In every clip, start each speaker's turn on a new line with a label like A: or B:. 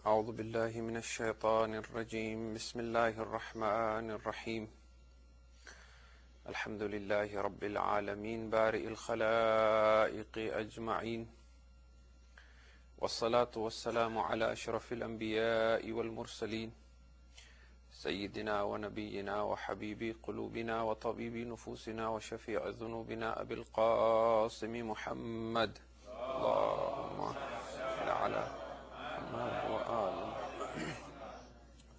A: أعوذ بالله من الشيطان الرجيم بسم الله الرحمن الرحيم الحمد لله رب العالمين بارئ الخلائق أجمعين والصلاة والسلام على أشرف الأنبياء والمرسلين سيدنا ونبينا وحبيب قلوبنا وطبيب نفوسنا وشفيع ذنوبنا أبي القاسم محمد اللهم صل على محمد وآله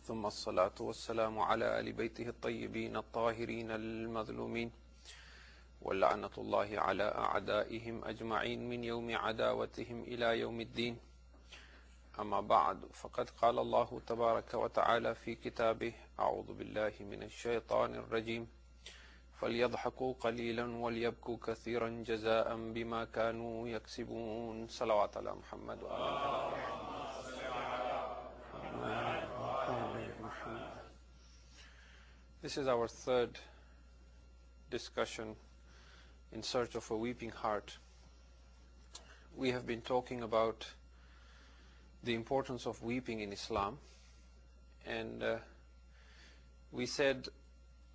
A: ثم الصلاة والسلام على آل بيته الطيبين الطاهرين المظلومين ولعنة الله على أعدائهم أجمعين من يوم عداوتهم إلى يوم الدين. أما بعد، فقد قال الله تبارك وتعالى في كتابه: أعوذ بالله من الشيطان الرجيم فليضحكوا قليلا وليبكوا كثيرا جزاء بما كانوا يكسبون. صلوات على محمد وآل محمد. This is our third discussion in search of a weeping heart. We have been talking about the importance of weeping in Islam, and we said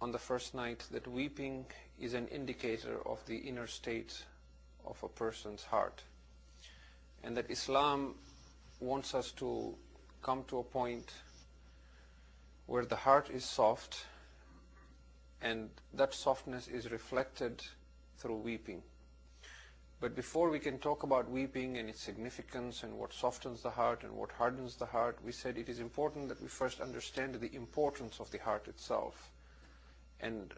A: on the first night that weeping is an indicator of the inner state of a person's heart, and that Islam wants us to come to a point where the heart is soft, and that softness is reflected through weeping. But before we can talk about weeping and its significance and what softens the heart and what hardens the heart, we said it is important that we first understand the importance of the heart itself and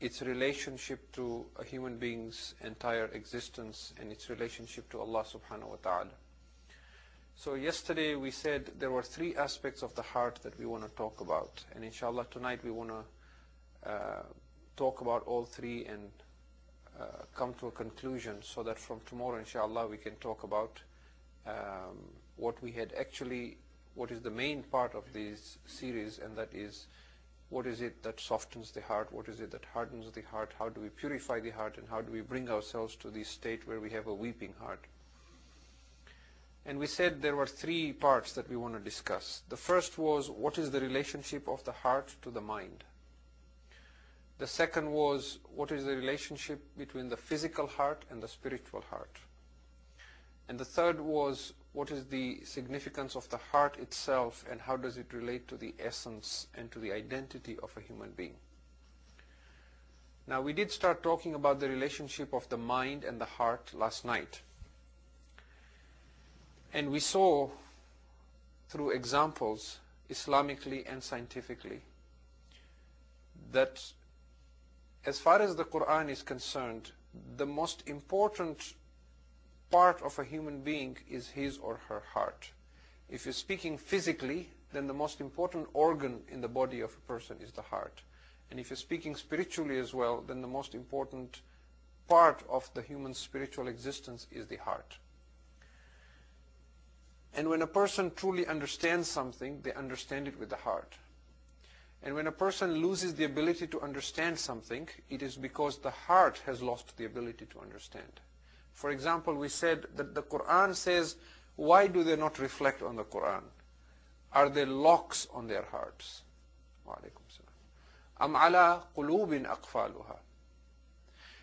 A: its relationship to a human being's entire existence and its relationship to Allah subhanahu wa ta'ala. So yesterday we said there were three aspects of the heart that we want to talk about, and inshallah tonight we want to talk about all three and come to a conclusion, so that from tomorrow inshallah we can talk about what is the main part of this series, and that is, what is it that softens the heart, what is it that hardens the heart, how do we purify the heart, and how do we bring ourselves to the state where we have a weeping heart. And we said there were three parts that we want to discuss. The first was, what is the relationship of the heart to the mind? The second was, what is the relationship between the physical heart and the spiritual heart? And the third was, what is the significance of the heart itself and how does it relate to the essence and to the identity of a human being? Now, we did start talking about the relationship of the mind and the heart last night. And we saw through examples, Islamically and scientifically, that as far as the Quran is concerned, the most important part of a human being is his or her heart. If you're speaking physically, then the most important organ in the body of a person is the heart. And if you're speaking spiritually as well, then the most important part of the human spiritual existence is the heart. And when a person truly understands something, they understand it with the heart. And when a person loses the ability to understand something, it is because the heart has lost the ability to understand. For example, we said that the Quran says, why do they not reflect on the Quran? Are there locks on their hearts? Wa alaikum salam. Am ala qulubin aqfaluha.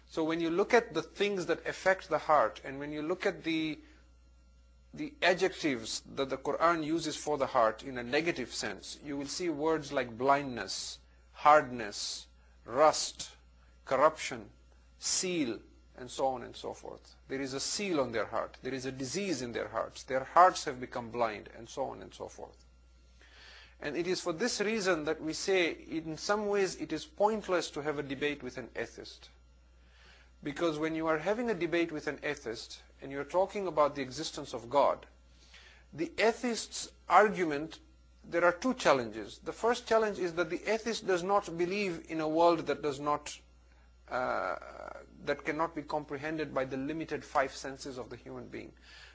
A: So when you look at the things that affect the heart, and when you look at the adjectives that the Quran uses for the heart in a negative sense, you will see words like blindness, hardness, rust, corruption, seal, and so on and so forth. There is a seal on their heart. There is a disease in their hearts. Their hearts have become blind, and so on and so forth. And it is for this reason that we say, in some ways, it is pointless to have a debate with an atheist. Because when you are having a debate with an atheist, and you're talking about the existence of God, the atheist's argument, there are two challenges. The first challenge is that the atheist does not believe in a world that that cannot be comprehended by the limited five senses of the human being.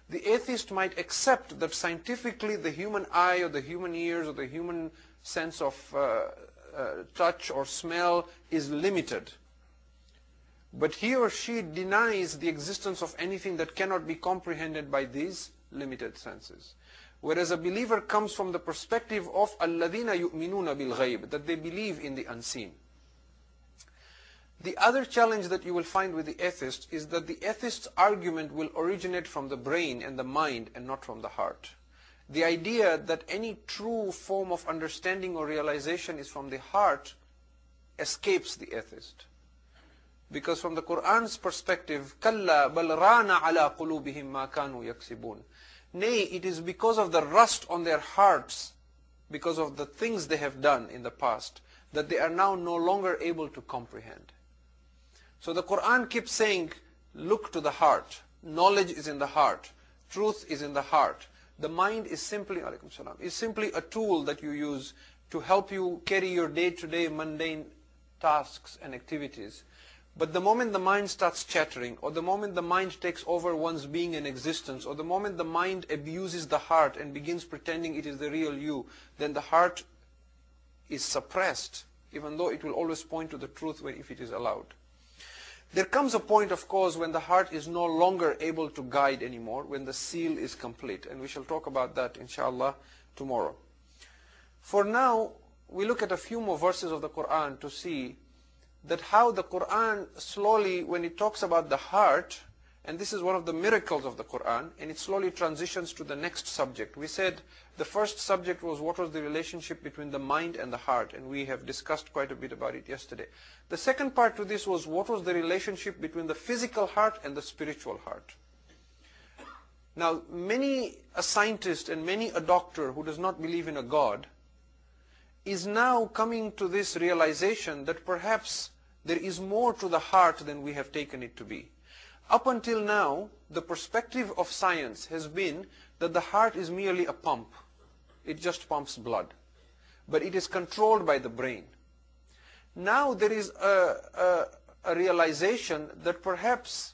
A: The atheist might accept that scientifically the human eye or the human ears or the human sense of touch or smell is limited. But he or she denies the existence of anything that cannot be comprehended by these limited senses. Whereas a believer comes from the perspective of الَّذِينَ يُؤْمِنُونَ بِالْغَيْبِ, that they believe in the unseen. The other challenge that you will find with the atheist is that the atheist's argument will originate from the brain and the mind and not from the heart. The idea that any true form of understanding or realization is from the heart escapes the atheist. Because from the Qur'an's perspective, كَلَّا بَلْ رَانَ عَلَىٰ قُلُوبِهِمْ مَا كَانُوا يَكْسِبُونَ. Nay, it is because of the rust on their hearts, because of the things they have done in the past, that they are now no longer able to comprehend. So the Qur'an keeps saying, look to the heart. Knowledge is in the heart. Truth is in the heart. The mind is simply, alaykum salam, is simply a tool that you use to help you carry your day-to-day mundane tasks and activities. But the moment the mind starts chattering, or the moment the mind takes over one's being and existence, or the moment the mind abuses the heart and begins pretending it is the real you, then the heart is suppressed, even though it will always point to the truth if it is allowed. There comes a point, of course, when the heart is no longer able to guide anymore, when the seal is complete. And we shall talk about that, inshallah, tomorrow. For now, we look at a few more verses of the Qur'an to see that how the Qur'an slowly, when it talks about the heart, and this is one of the miracles of the Qur'an, and it slowly transitions to the next subject. We said the first subject was what was the relationship between the mind and the heart, and we have discussed quite a bit about it yesterday. The second part to this was what was the relationship between the physical heart and the spiritual heart. Now, many a scientist and many a doctor who does not believe in a God is now coming to this realization that perhaps there is more to the heart than we have taken it to be. Up until now, the perspective of science has been that the heart is merely a pump. It just pumps blood. But it is controlled by the brain. Now there is a realization that perhaps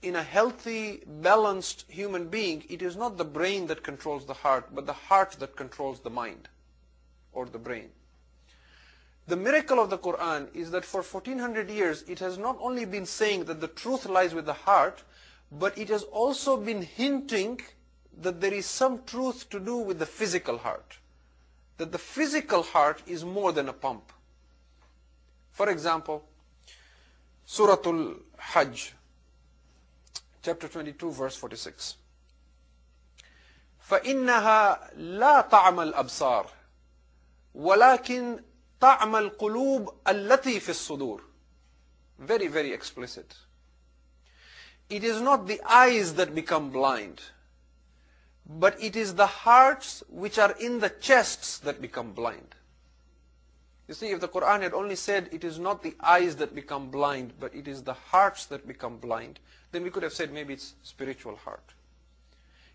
A: in a healthy, balanced human being, it is not the brain that controls the heart, but the heart that controls the mind or the brain. The miracle of the Qur'an is that for 1400 years, it has not only been saying that the truth lies with the heart, but it has also been hinting that there is some truth to do with the physical heart. That the physical heart is more than a pump. For example, Surah Al-Hajj, chapter 22, verse 46. فَإِنَّهَا لَا تَعْمَى الْأَبْصَارِ وَلَكِنْ تَعْمَى الْقُلُوبِ الَّتِي فِي الصُّدُورِ. Very, very explicit. It is not the eyes that become blind, but it is the hearts which are in the chests that become blind. You see, if the Qur'an had only said it is not the eyes that become blind, but it is the hearts that become blind, then we could have said maybe it's spiritual heart.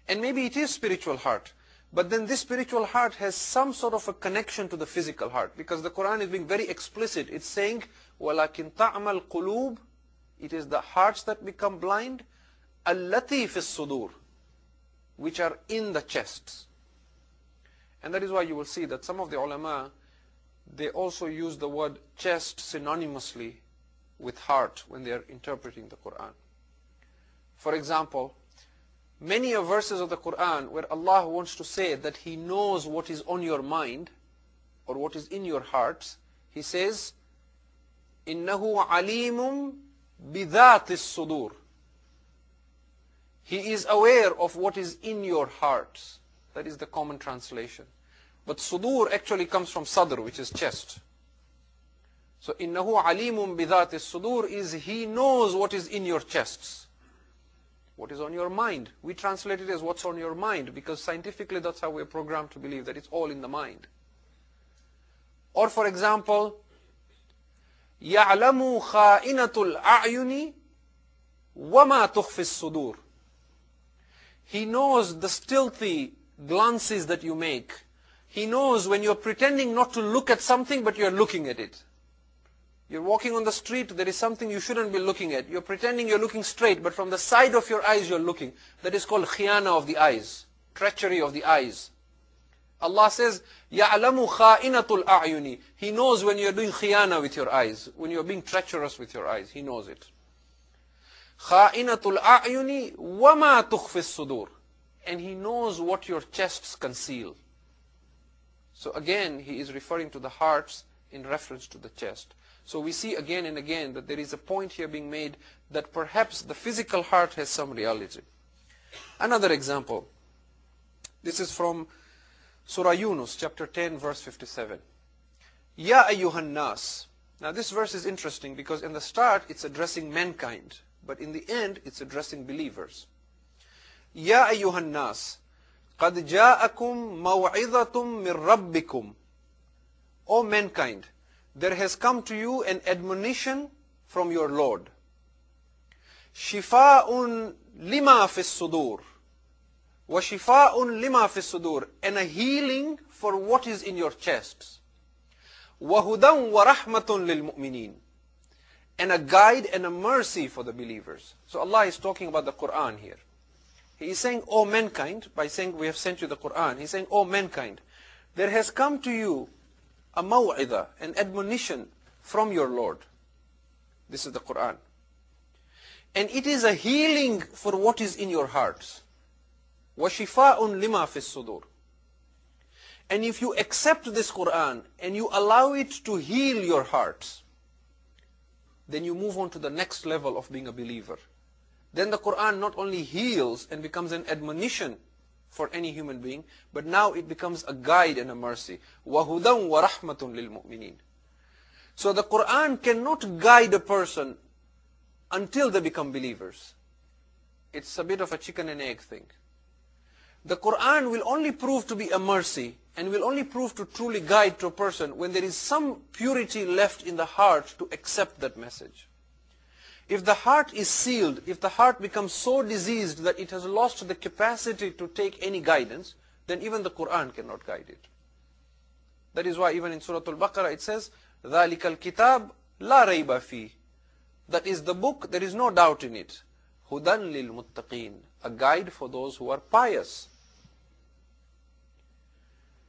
A: And maybe it is spiritual heart. But then this spiritual heart has some sort of a connection to the physical heart. Because the Qur'an is being very explicit. It's saying, وَلَكِنْ تَعْمَى الْقُلُوبِ. It is the hearts that become blind. الَّتِي فِي الصُّدُورِ, which are in the chests. And that is why you will see that some of the ulama, they also use the word chest synonymously with heart when they are interpreting the Qur'an. For example, many of verses of the Qur'an where Allah wants to say that He knows what is on your mind or what is in your hearts, He says, إِنَّهُ عَلِيمٌ بِذَاتِ الصُّدُورِ. He is aware of what is in your hearts. That is the common translation. But sudur actually comes from sadr, which is chest. So إِنَّهُ عَلِيمٌ بِذَاتِ الصُّدُورِ is He knows what is in your chests. What is on your mind? We translate it as what's on your mind because scientifically that's how we're programmed to believe that it's all in the mind. Or for example, يَعْلَمُ خَائِنَةُ الْأَعْيُنِ وَمَا تُخْفِي الصُّدُورِ. He knows the stealthy glances that you make. He knows when you're pretending not to look at something but you're looking at it. You're walking on the street, there is something you shouldn't be looking at. You're pretending you're looking straight, but from the side of your eyes you're looking. That is called khiyana of the eyes, treachery of the eyes. Allah says, يَعْلَمُ خَائِنَةُ الْأَعْيُنِ. He knows when you're doing khiyana with your eyes, when you're being treacherous with your eyes. He knows it. خَائِنَةُ الْأَعْيُنِ وَمَا تُخْفِي الصُّدُورِ. and He knows what your chests conceal. So again, He is referring to the hearts in reference to the chest. So we see again and again that there is a point here being made that perhaps the physical heart has some reality. Another example. This is from Surah Yunus, chapter 10, verse 57. Ya ayyuhan nas. Now this verse is interesting because in the start it's addressing mankind, but in the end it's addressing believers. Ya ayyuhan nas, qad ja'akum maw'izatum min rabbikum. O mankind, there has come to you an admonition from your Lord. Shifa'un lima fis sudur. Wa shifa'un lima fis sudur. And a healing for what is in your chests. Wa hudan wa rahmatun lil mu'minin. And a guide and a mercy for the believers. So Allah is talking about the Quran here. He is saying, O mankind, by saying we have sent you the Quran, He's saying, O mankind, there has come to you a maw'idah, an admonition from your Lord. This is the Quran. And it is a healing for what is in your hearts. وَشِفَاءٌ لِمَا فِي الصُّدُورِ. And if you accept this Quran and you allow it to heal your hearts, then you move on to the next level of being a believer. Then the Quran not only heals and becomes an admonition for any human being, but now it becomes a guide and a mercy. وَهُدًى وَرَحْمَةٌ لِلْمُؤْمِنِينَ. So the Quran cannot guide a person until they become believers. It's a bit of a chicken and egg thing. The Quran will only prove to be a mercy and will only prove to truly guide to a person when there is some purity left in the heart to accept that message. If the heart is sealed, if the heart becomes so diseased that it has lost the capacity to take any guidance, then even the Quran cannot guide it. That is why even in Surah Al-Baqarah it says, ذَلِكَ الْكِتَابِ لَا رَيْبَ فِيهِ. That is the book, there is no doubt in it. هُدًى لِلْمُتَّقِينَ. A guide for those who are pious.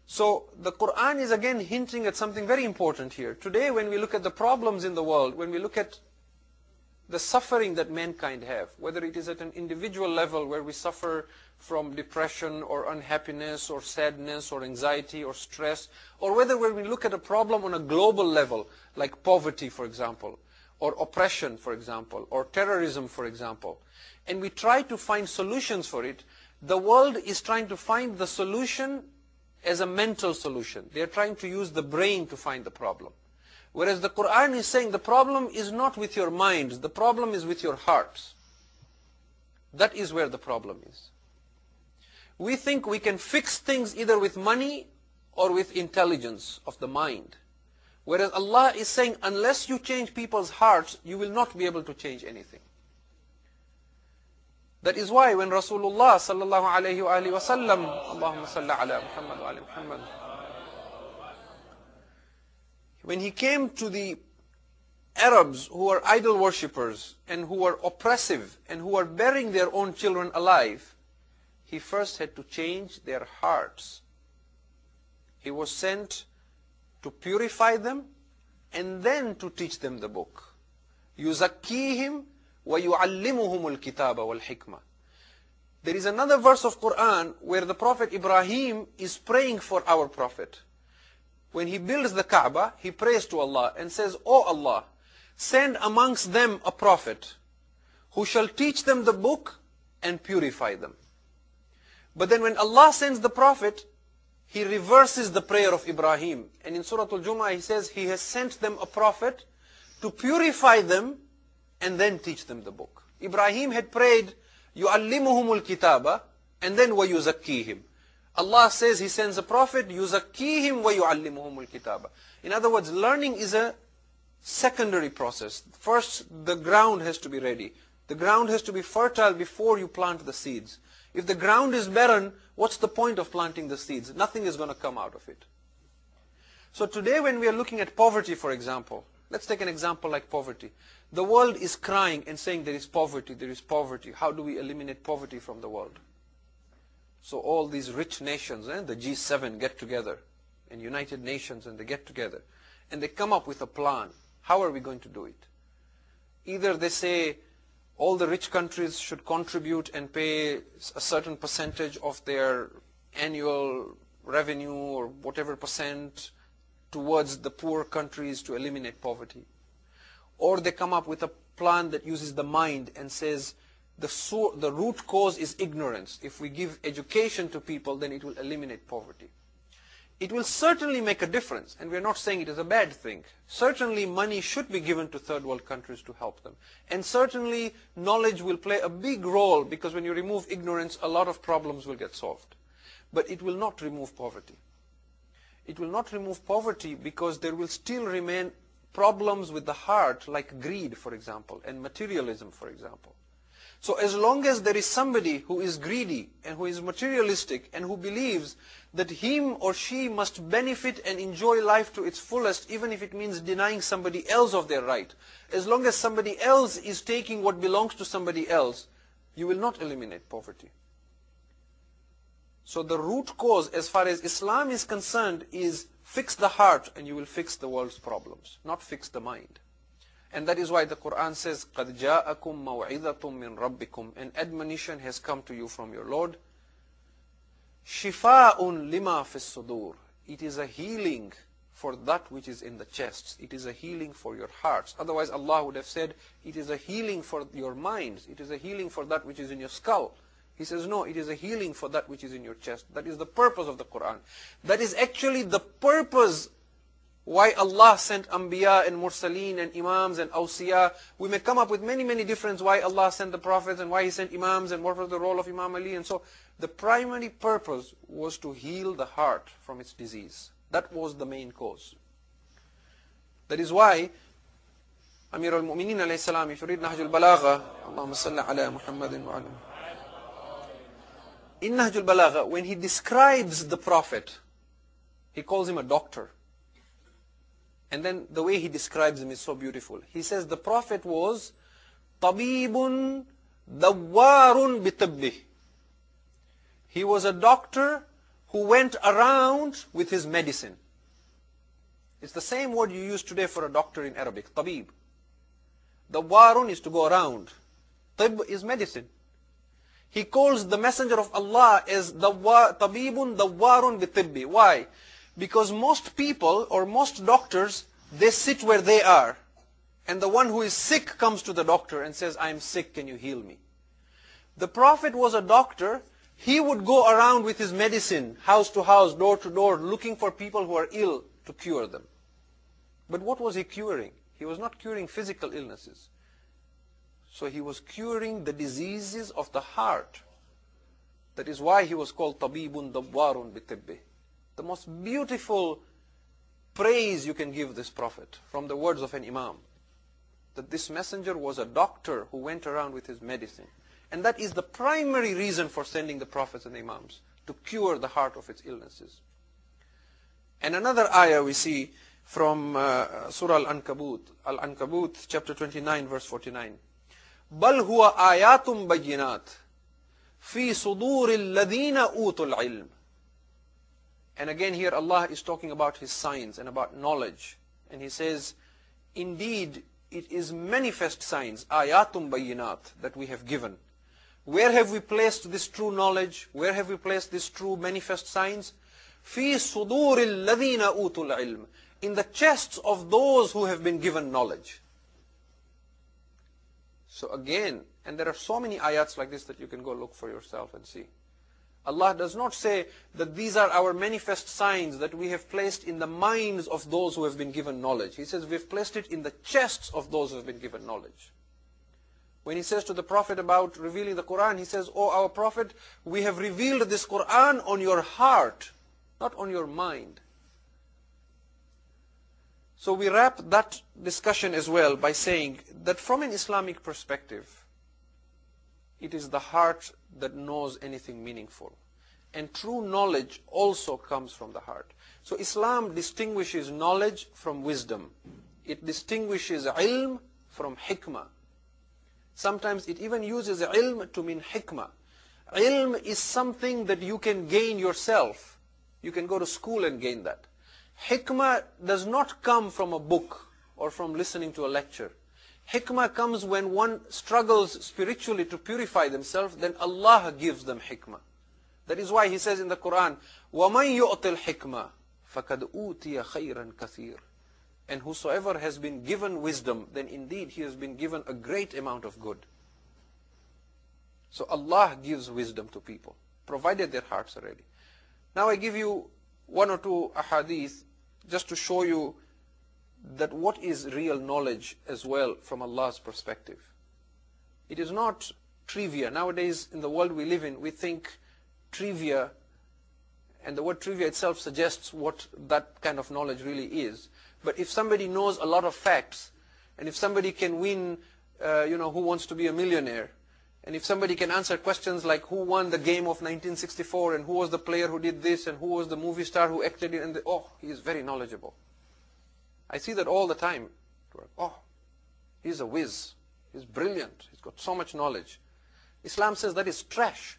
A: So the Quran is again hinting at something very important here. Today when we look at the problems in the world, when we look at the suffering that mankind have, whether it is at an individual level where we suffer from depression or unhappiness or sadness or anxiety or stress, or whether when we look at a problem on a global level, like poverty, for example, or oppression, for example, or terrorism, for example, and we try to find solutions for it, the world is trying to find the solution as a mental solution. They are trying to use the brain to find the problem. Whereas the Quran is saying the problem is not with your minds, the problem is with your hearts. That is where the problem is. We think we can fix things either with money or with intelligence of the mind. Whereas Allah is saying, unless you change people's hearts, you will not be able to change anything. That is why when Rasulullah sallallahu alayhi wa sallam, Allahumma salli ala Muhammad wa ala Muhammad, when he came to the Arabs who were idol worshippers and who were oppressive and who were burying their own children alive, he first had to change their hearts. He was sent to purify them and then to teach them the book. يُزَكِّيهِمْ وَيُعَلِّمُهُمُ الْكِتَابَ وَالْحِكْمَةِ. There is another verse of Quran where the Prophet Ibrahim is praying for our Prophet. When he builds the Kaaba, he prays to Allah and says, O Allah, send amongst them a prophet who shall teach them the book and purify them. But then when Allah sends the prophet, he reverses the prayer of Ibrahim. And in Surah Al-Jumu'ah he says he has sent them a prophet to purify them and then teach them the book. Ibrahim had prayed, يُعَلِّمُهُمُ الْكِتَابَ, and then وَيُزَكِّيهِمْ. Allah says He sends a prophet, يُزَكِّيهِمْ وَيُعَلِّمُهُمُ الْكِتَابَ. In other words, learning is a secondary process. First, the ground has to be ready. The ground has to be fertile before you plant the seeds. If the ground is barren, what's the point of planting the seeds? Nothing is going to come out of it. So today when we are looking at poverty, for example, let's take an example like poverty. The world is crying and saying there is poverty, there is poverty. How do we eliminate poverty from the world? So all these rich nations, the G7 get together, and United Nations, and they get together, and they come up with a plan. How are we going to do it? Either they say, all the rich countries should contribute and pay a certain percentage of their annual revenue or whatever percent towards the poor countries to eliminate poverty. Or they come up with a plan that uses the mind and says the root cause is ignorance. If we give education to people, then it will eliminate poverty. It will certainly make a difference, and we're not saying it is a bad thing. Certainly money should be given to third world countries to help them. And certainly knowledge will play a big role, because when you remove ignorance, a lot of problems will get solved. But it will not remove poverty. It will not remove poverty because there will still remain problems with the heart, like greed, for example, and materialism, for example. So as long as there is somebody who is greedy and who is materialistic and who believes that him or she must benefit and enjoy life to its fullest, even if it means denying somebody else of their right, as long as somebody else is taking what belongs to somebody else, you will not eliminate poverty. So the root cause, as far as Islam is concerned, is fix the heart and you will fix the world's problems, not fix the mind. And that is why the Quran says, قَدْ جَاءَكُمْ مَوْعِظَةٌ مِّن رَبِّكُمْ, an admonition has come to you from your Lord. شِفَاءٌ لِمَا فِي الصُّدُورِ, it is a healing for that which is in the chests. It is a healing for your hearts. Otherwise Allah would have said, it is a healing for your minds. It is a healing for that which is in your skull. He says, no, it is a healing for that which is in your chest. That is the purpose of the Quran. That is actually the purpose why Allah sent Anbiya and Mursaleen and Imams and Awsiya. We may come up with many, many different why Allah sent the Prophets and why He sent Imams and what was the role of Imam Ali and so. The primary purpose was to heal the heart from its disease. That was the main cause. That is why Amir al-Mu'mineen alayhi salam, if you read Nahj al-Balagha, Allahumma salli ala Muhammadin wa ala. In Nahj al-Balagha, when he describes the Prophet, he calls him a doctor. And then the way he describes him is so beautiful. He says the Prophet was tabibun dawwarun bitibbih. He was a doctor who went around with his medicine. It's the same word you use today for a doctor in Arabic, tabib. Dawwarun is to go around. Tib is medicine. He calls the messenger of Allah as tabibun dawwarun bitibbi. Why? Because most people or most doctors, they sit where they are. And the one who is sick comes to the doctor and says, I am sick, can you heal me? The Prophet was a doctor. He would go around with his medicine, house to house, door to door, looking for people who are ill to cure them. But what was he curing? He was not curing physical illnesses. So he was curing the diseases of the heart. That is why he was called tabibun dawwarun bitibbi. The most beautiful praise you can give this Prophet from the words of an Imam. That this messenger was a doctor who went around with his medicine. And that is the primary reason for sending the Prophets and the Imams, to cure the heart of its illnesses. And another ayah we see from Surah Al-Ankabut. Al-Ankabut chapter 29 verse 49. بَلْ هُوَ آيَاتٌ بَيِّنَاتٌ فِي صُدُورِ الَّذِينَ أُوتُوا الْعِلْمِ. And again here Allah is talking about His signs and about knowledge. And He says, indeed, it is manifest signs, ayatun bayinat, that we have given. Where have we placed this true knowledge? Where have we placed this true manifest signs? فِي صُدُورِ الَّذِينَ أُوتُوا الْعِلْمِ, in the chests of those who have been given knowledge. So again, and there are so many ayats like this that you can go look for yourself and see. Allah does not say that these are our manifest signs that we have placed in the minds of those who have been given knowledge. He says we've placed it in the chests of those who have been given knowledge. When he says to the Prophet about revealing the Quran, he says, "O our Prophet, we have revealed this Quran on your heart, not on your mind." So we wrap that discussion as well by saying that from an Islamic perspective, it is the heart that knows anything meaningful. And true knowledge also comes from the heart. So Islam distinguishes knowledge from wisdom. It distinguishes ilm from hikmah. Sometimes it even uses ilm to mean hikmah. Ilm is something that you can gain yourself. You can go to school and gain that. Hikmah does not come from a book or from listening to a lecture. Hikmah comes when one struggles spiritually to purify themselves, then Allah gives them hikmah. That is why He says in the Quran, وَمَنْ يُؤْتِ الْحِكْمَةِ فَقَدْ أُوتِيَ خَيْرًا كَثِيرًا. And whosoever has been given wisdom, then indeed he has been given a great amount of good. So Allah gives wisdom to people, provided their hearts are ready. Now I give you one or two ahadith just to show you that what is real knowledge as well from Allah's perspective. It is not trivia. Nowadays in the world we live in, we think trivia, and the word trivia itself suggests what that kind of knowledge really is. But if somebody knows a lot of facts, and if somebody can win, Who Wants to Be a Millionaire, and if somebody can answer questions like who won the game of 1964, and who was the player who did this, and who was the movie star who acted in the, he is very knowledgeable. I see that all the time. He's a whiz. He's brilliant. He's got so much knowledge. Islam says that is trash.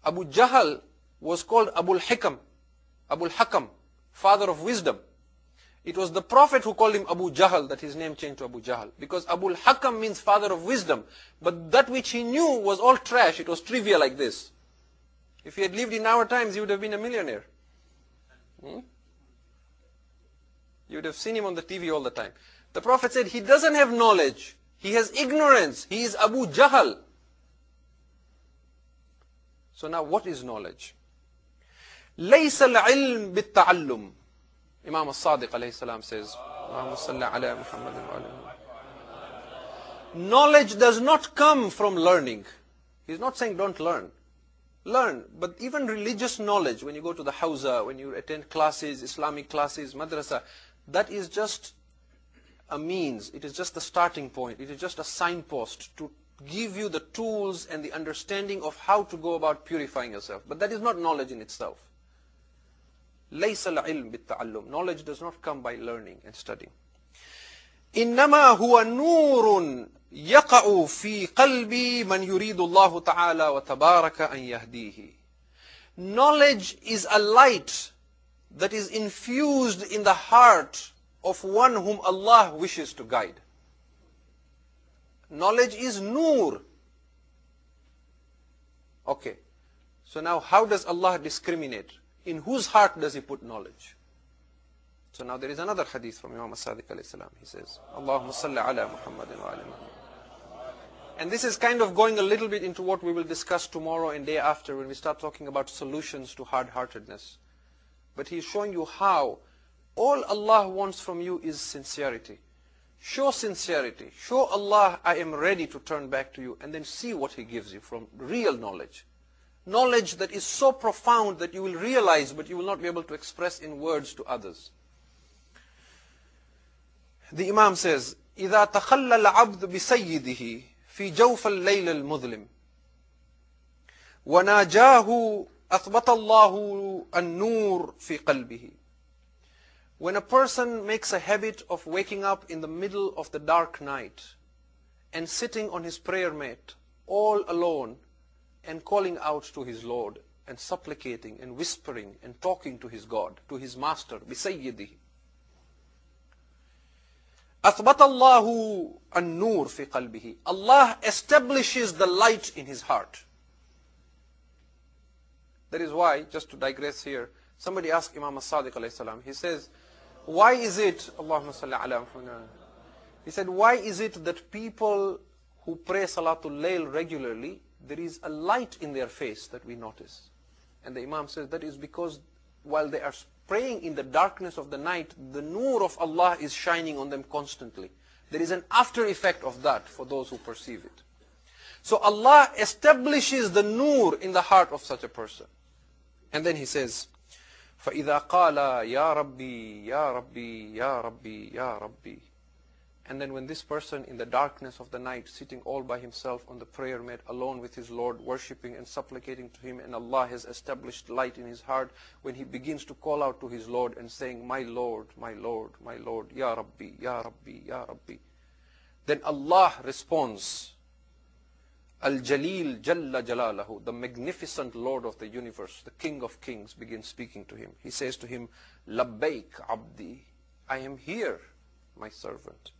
A: Abu Jahl was called Abul Hakam, father of wisdom. It was the Prophet who called him Abu Jahl, that his name changed to Abu Jahl. Because Abul Hakam means father of wisdom. But that which he knew was all trash. It was trivia like this. If he had lived in our times, he would have been a millionaire. You would have seen him on the TV all the time. The Prophet said he doesn't have knowledge. He has ignorance. He is Abu Jahl. So now what is knowledge? لَيْسَ الْعِلْمِ بِالتَّعَلُّمِ. Imam al-Sadiq alayhi salam says, knowledge does not come from learning. He's not saying don't learn. Learn, but even religious knowledge, when you go to the hawza, when you attend classes, Islamic classes, madrasa, that is just a means. It is just the starting point. It is just a signpost to give you the tools and the understanding of how to go about purifying yourself. But that is not knowledge in itself. لَيْسَ الْعِلْمِ بِالتَّعَلُّمِ. Knowledge does not come by learning and studying. إِنَّمَا هُوَ نُورٌ يَقَعُ فِي قَلْبِ مَنْ يُرِيدُ اللَّهُ تَعَالَى وَتَبَارَكَ أَنْ يَهْدِيهِ. Knowledge is a light that is infused in the heart of one whom Allah wishes to guide. Knowledge is nur. Okay. So now how does Allah discriminate? In whose heart does He put knowledge? So now there is another hadith from Imam al-Sadiq alayhi salam. He says, Allahumma salli ala Muhammadin wa ala Muhammad. And this is kind of going a little bit into what we will discuss tomorrow and day after when we start talking about solutions to hard-heartedness. But He's showing you how all Allah wants from you is sincerity. Show sincerity. Show Allah, I am ready to turn back to you, and then see what He gives you from real knowledge. Knowledge that is so profound that you will realize, but you will not be able to express in words to others. The Imam says, إِذَا تَخَلَّ الْعَبْدُ بِسَيِّدِهِ فِي جَوْفَ اللَّيْلِ الْمُظْلِمِ وَنَاجَاهُ أَثْبَتَ اللَّهُ النُّورِ فِي قَلْبِهِ. When a person makes a habit of waking up in the middle of the dark night and sitting on his prayer mat all alone and calling out to his Lord and supplicating and whispering and talking to his God, to his Master, بِسَيِّدِهِ. أَثْبَتَ اللَّهُ النُّورِ فِي قَلْبِهِ. Allah establishes the light in his heart. That is why, just to digress here, somebody asked Imam al-Sadiq alayhi salam, he says, why is it, Allahumma salli ala Muhammad, he said, why is it that people who pray Salatul Layl regularly, there is a light in their face that we notice? And the Imam says that is because while they are praying in the darkness of the night, the nur of Allah is shining on them constantly. There is an after effect of that for those who perceive it. So Allah establishes the nur in the heart of such a person. And then he says, فَإِذَا قَالَ يَا رَبِّي يَا رَبِّي يَا رَبِّي يَا رَبِّي. And then when this person in the darkness of the night, sitting all by himself on the prayer mat, alone with his Lord, worshipping and supplicating to Him, and Allah has established light in his heart, when he begins to call out to his Lord and saying, my Lord, my Lord, my Lord, Ya Rabbi, Ya Rabbi, Ya Rabbi, then Allah responds, Al-Jalil Jalla Jalalahu, the magnificent Lord of the universe, the King of Kings, begins speaking to him. He says to him, Labbaik Abdi, I am here, my servant.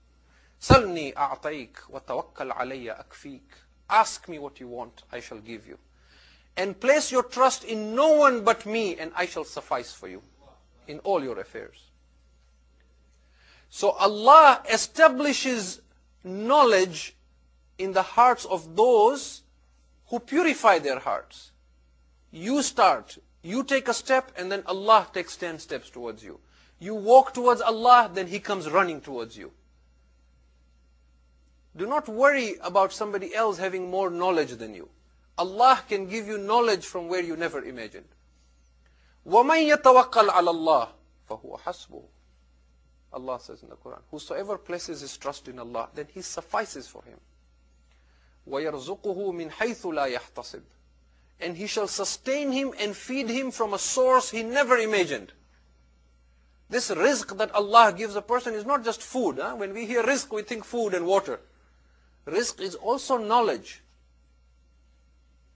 A: Salni a'tayk wa tawakkal alayya akfik. Ask me what you want, I shall give you. And place your trust in no one but me, and I shall suffice for you in all your affairs. So Allah establishes knowledge in the hearts of those who purify their hearts. You start, you take a step, and then Allah takes 10 steps towards you. You walk towards Allah, then He comes running towards you. Do not worry about somebody else having more knowledge than you. Allah can give you knowledge from where you never imagined. وَمَنْ يَتَوَكَّلْ عَلَى اللَّهِ فَهُوَ حَسْبُهُ. Allah says in the Quran, whosoever places his trust in Allah, then He suffices for him. وَيَرْزُقُهُ مِنْ حَيْثُ لَا يَحْتَسِبُ. And He shall sustain him and feed him from a source he never imagined. This rizq that Allah gives a person is not just food. When we hear rizq, we think food and water. Rizq is also knowledge.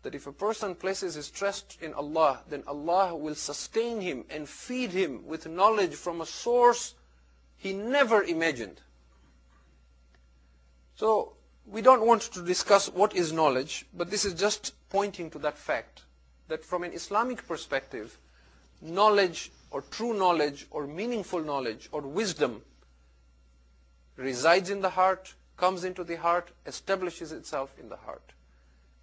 A: That if a person places his trust in Allah, then Allah will sustain him and feed him with knowledge from a source he never imagined. So, we don't want to discuss what is knowledge, but this is just pointing to that fact, that from an Islamic perspective, knowledge or true knowledge or meaningful knowledge or wisdom resides in the heart, comes into the heart, establishes itself in the heart.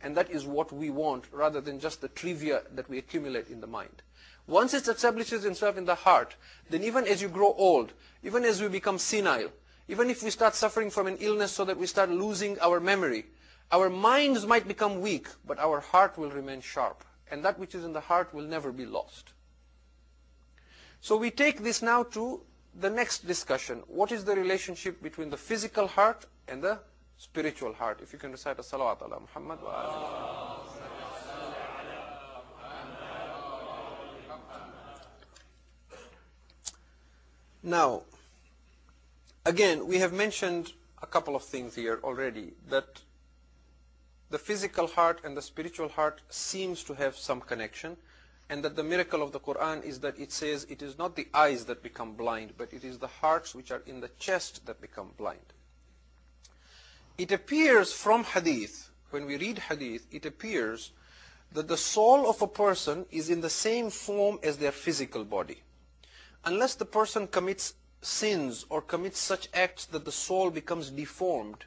A: And that is what we want, rather than just the trivia that we accumulate in the mind. Once it establishes itself in the heart, then even as you grow old, even as we become senile, even if we start suffering from an illness so that we start losing our memory, our minds might become weak, but our heart will remain sharp. And that which is in the heart will never be lost. So we take this now to the next discussion. What is the relationship between the physical heart and the spiritual heart? If you can recite a salawat ala Muhammad wa alihi. Now, again, we have mentioned a couple of things here already, that the physical heart and the spiritual heart seems to have some connection, and that the miracle of the Quran is that it says it is not the eyes that become blind, but it is the hearts which are in the chest that become blind. It appears from hadith, when we read hadith, it appears that the soul of a person is in the same form as their physical body. Unless the person commits sins or commits such acts that the soul becomes deformed,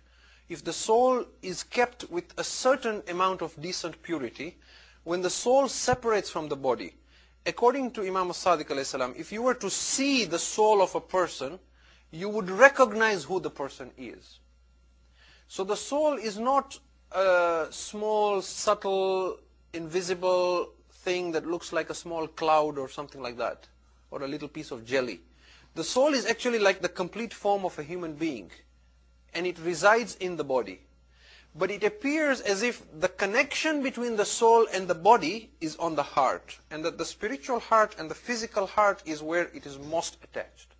A: if the soul is kept with a certain amount of decent purity, when the soul separates from the body, according to Imam as-Sadiq alayhi salam, if you were to see the soul of a person, you would recognize who the person is. So the soul is not a small, subtle, invisible thing that looks like a small cloud or something like that, or a little piece of jelly. The soul is actually like the complete form of a human being, and it resides in the body. But it appears as if the connection between the soul and the body is on the heart, and that the spiritual heart and the physical heart is where it is most attached.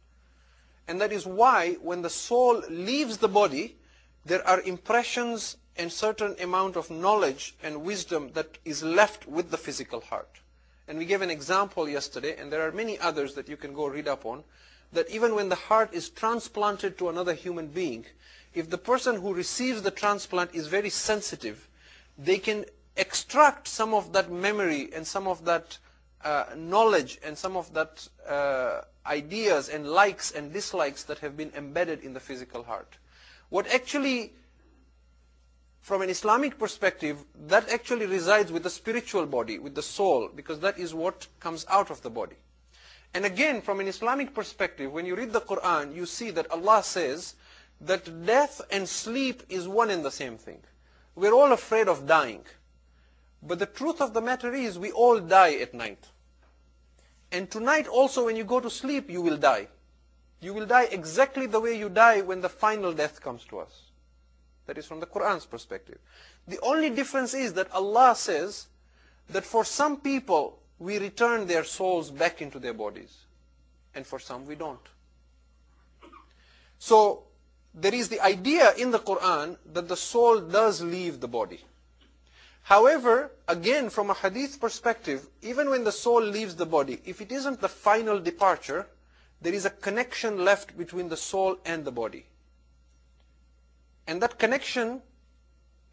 A: And that is why when the soul leaves the body, there are impressions and certain amount of knowledge and wisdom that is left with the physical heart. And we gave an example yesterday, and there are many others that you can go read up on, that even when the heart is transplanted to another human being, if the person who receives the transplant is very sensitive, they can extract some of that memory and some of that knowledge and some of that ideas and likes and dislikes that have been embedded in the physical heart. What actually, from an Islamic perspective, that actually resides with the spiritual body, with the soul, because that is what comes out of the body. And again, from an Islamic perspective, when you read the Quran, you see that Allah says that death and sleep is one and the same thing. We're all afraid of dying. But the truth of the matter is, we all die at night. And tonight also, when you go to sleep, you will die. You will die exactly the way you die when the final death comes to us. That is from the Quran's perspective. The only difference is that Allah says that for some people, we return their souls back into their bodies. And for some, we don't. So, there is the idea in the Quran that the soul does leave the body. However, again, from a hadith perspective, even when the soul leaves the body, if it isn't the final departure, there is a connection left between the soul and the body. And that connection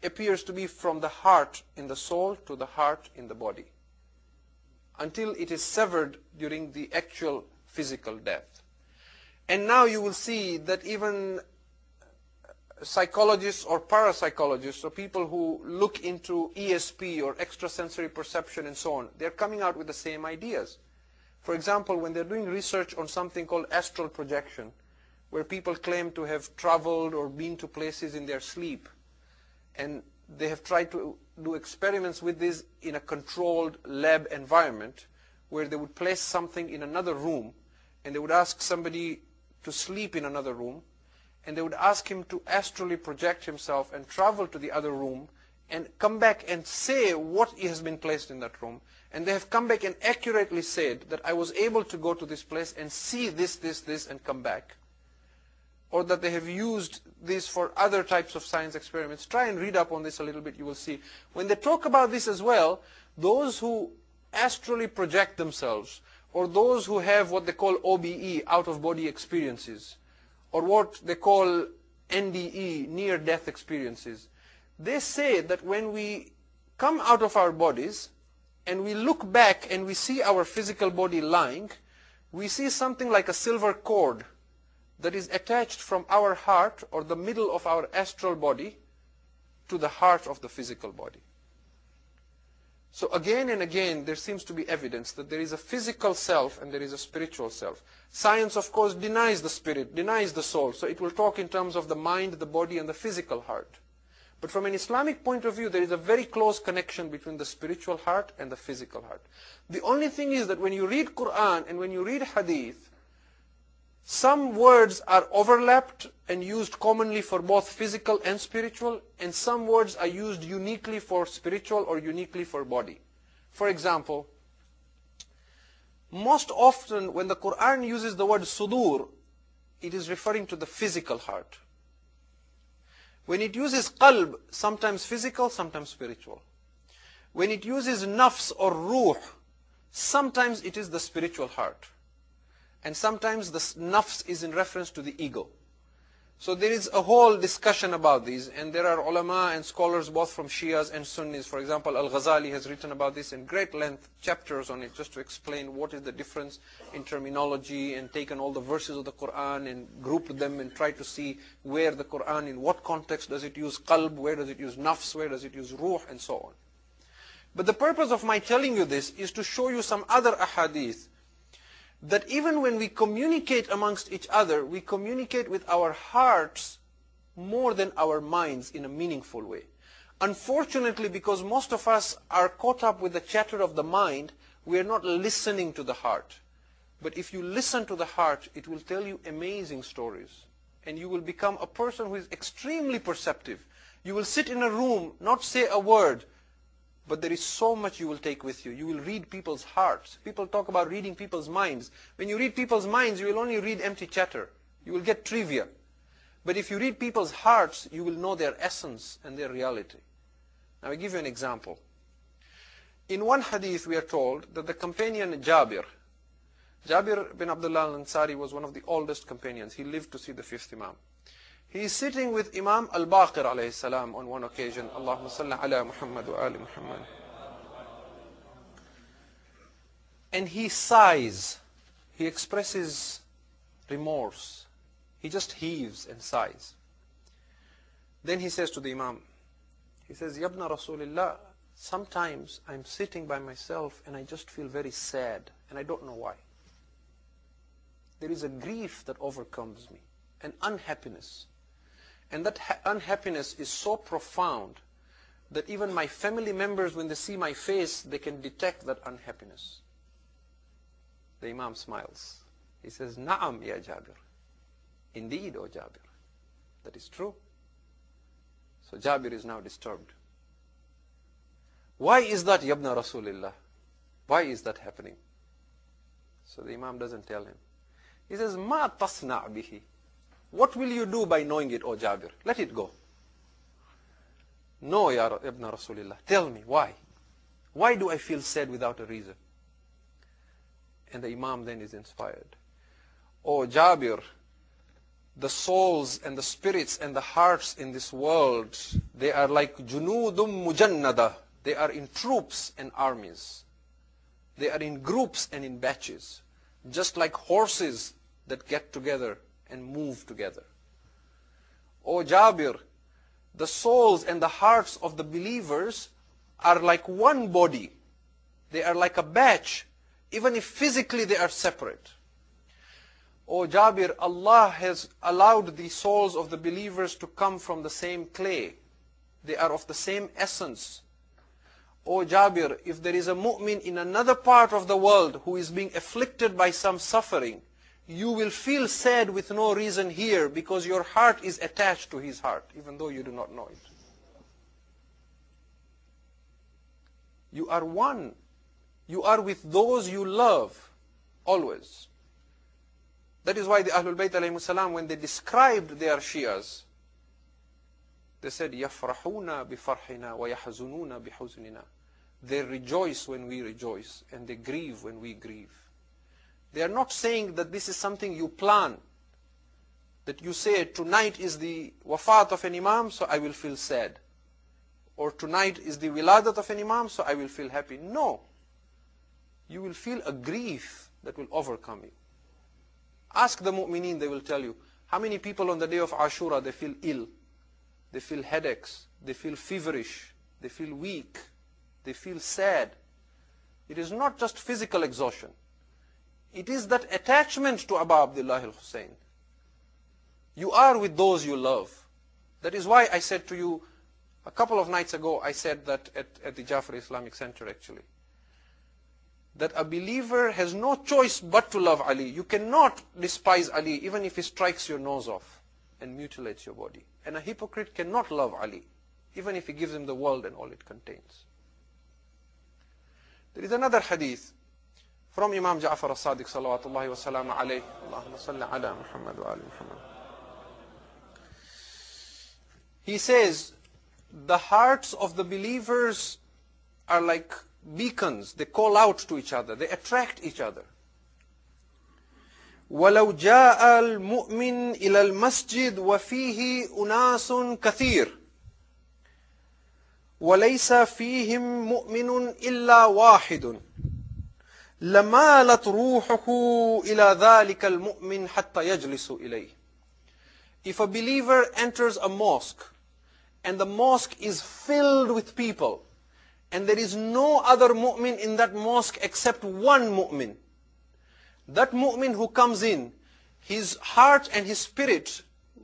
A: appears to be from the heart in the soul to the heart in the body, until it is severed during the actual physical death. And now you will see that even psychologists or parapsychologists, or people who look into ESP or extrasensory perception and so on, they're coming out with the same ideas. For example, when they're doing research on something called astral projection, where people claim to have traveled or been to places in their sleep, and they have tried to do experiments with this in a controlled lab environment, where they would place something in another room, and they would ask somebody to sleep in another room, and they would ask him to astrally project himself and travel to the other room and come back and say what has been placed in that room. And they have come back and accurately said that I was able to go to this place and see this, and come back. Or that they have used this for other types of science experiments. Try and read up on this a little bit, you will see. When they talk about this as well, those who astrally project themselves, or those who have what they call OBE, out-of-body experiences, or what they call NDE, near-death experiences, they say that when we come out of our bodies and we look back and we see our physical body lying, we see something like a silver cord that is attached from our heart, or the middle of our astral body, to the heart of the physical body. So again and again, there seems to be evidence that there is a physical self and there is a spiritual self. Science, of course, denies the spirit, denies the soul. So it will talk in terms of the mind, the body, and the physical heart. But from an Islamic point of view, there is a very close connection between the spiritual heart and the physical heart. The only thing is that when you read Quran and when you read Hadith, some words are overlapped and used commonly for both physical and spiritual, and some words are used uniquely for spiritual or uniquely for body. For example, most often when the Quran uses the word sudur, it is referring to the physical heart. When it uses qalb, sometimes physical, sometimes spiritual. When it uses nafs or ruh, sometimes it is the spiritual heart. And sometimes the nafs is in reference to the ego. So there is a whole discussion about these, and there are ulama and scholars both from Shias and Sunnis. For example, Al-Ghazali has written about this in great length, chapters on it, just to explain what is the difference in terminology, and taken all the verses of the Quran and grouped them and tried to see where the Quran, in what context does it use qalb, where does it use nafs, where does it use ruh, and so on. But the purpose of my telling you this is to show you some other ahadith, that even when we communicate amongst each other, we communicate with our hearts more than our minds in a meaningful way. Unfortunately, because most of us are caught up with the chatter of the mind, we are not listening to the heart. But if you listen to the heart, it will tell you amazing stories. And you will become a person who is extremely perceptive. You will sit in a room, not say a word, but there is so much you will take with you. You will read people's hearts. People talk about reading people's minds. When you read people's minds, you will only read empty chatter. You will get trivia. But if you read people's hearts, you will know their essence and their reality. Now I give you an example. In one hadith we are told that the companion Jabir bin Abdullah al-Ansari was one of the oldest companions. He lived to see the fifth Imam. He is sitting with Imam al-Baqir alayhi salam on one occasion. Allahumma salli ala Muhammad wa ali Muhammad. And he sighs. He expresses remorse. He just heaves and sighs. Then he says to the Imam, he says, Yabna Rasulillah, sometimes I'm sitting by myself and I just feel very sad and I don't know why. There is a grief that overcomes me, an unhappiness. And that unhappiness is so profound that even my family members, when they see my face, they can detect that unhappiness. The Imam smiles. He says, Na'am ya Jabir. Indeed, O Jabir. That is true. So Jabir is now disturbed. Why is that, Yabna Rasulillah? Why is that happening? So the Imam doesn't tell him. He says, Ma tasna' bihi. What will you do by knowing it, O Jabir? Let it go. No, Ya Ibn Rasulillah. Tell me, why? Why do I feel sad without a reason? And the Imam then is inspired. Oh Jabir, the souls and the spirits and the hearts in this world, they are like junudum mujannada. They are in troops and armies. They are in groups and in batches, just like horses that get together and move together. O Jabir, the souls and the hearts of the believers are like one body. They are like a batch, even if physically they are separate. O Jabir, Allah has allowed the souls of the believers to come from the same clay. They are of the same essence. O Jabir, if there is a mu'min in another part of the world who is being afflicted by some suffering, you will feel sad with no reason here because your heart is attached to his heart, even though you do not know it. You are one. You are with those you love, always. That is why the Ahlul Bayt alayhimus salam, when they described their Shias, they said, يَفْرَحُونَ بِفَرْحِنَا وَيَحْزُنُونَ بِحُزْنِنَا. They rejoice when we rejoice, and they grieve when we grieve. They are not saying that this is something you plan, that you say, tonight is the wafat of an imam, so I will feel sad. Or tonight is the wiladat of an imam, so I will feel happy. No. You will feel a grief that will overcome you. Ask the mu'mineen, they will tell you, how many people on the day of Ashura, they feel ill, they feel headaches, they feel feverish, they feel weak, they feel sad. It is not just physical exhaustion. It is that attachment to Aba Abdullah al-Hussein. You are with those you love. That is why I said to you, a couple of nights ago, I said that at the Jaffer Islamic Center actually, that a believer has no choice but to love Ali. You cannot despise Ali even if he strikes your nose off and mutilates your body. And a hypocrite cannot love Ali even if he gives him the world and all it contains. There is another hadith from Imam Ja'far as-Sadiq salawatullahi wa salamu alayhi. Allahumma salli ala Muhammad wa ali Muhammad. He says, the hearts of the believers are like beacons. They call out to each other. They attract each other. وَلَوْ جَاءَ الْمُؤْمِنُ إِلَى الْمَسْجِدِ وَفِيهِ أُنَاسٌ كَثِيرٌ وَلَيْسَ فِيهِمْ مُؤْمِنٌ إِلَّا وَاحِدٌ لَمَالَتْ رُوحُهُ إِلَى ذَلِكَ الْمُؤْمِنِ حَتَّى يَجْلِسُ إِلَيْهِ. If a believer enters a mosque, and the mosque is filled with people, and there is no other mu'min in that mosque except one mu'min, that mu'min who comes in, his heart and his spirit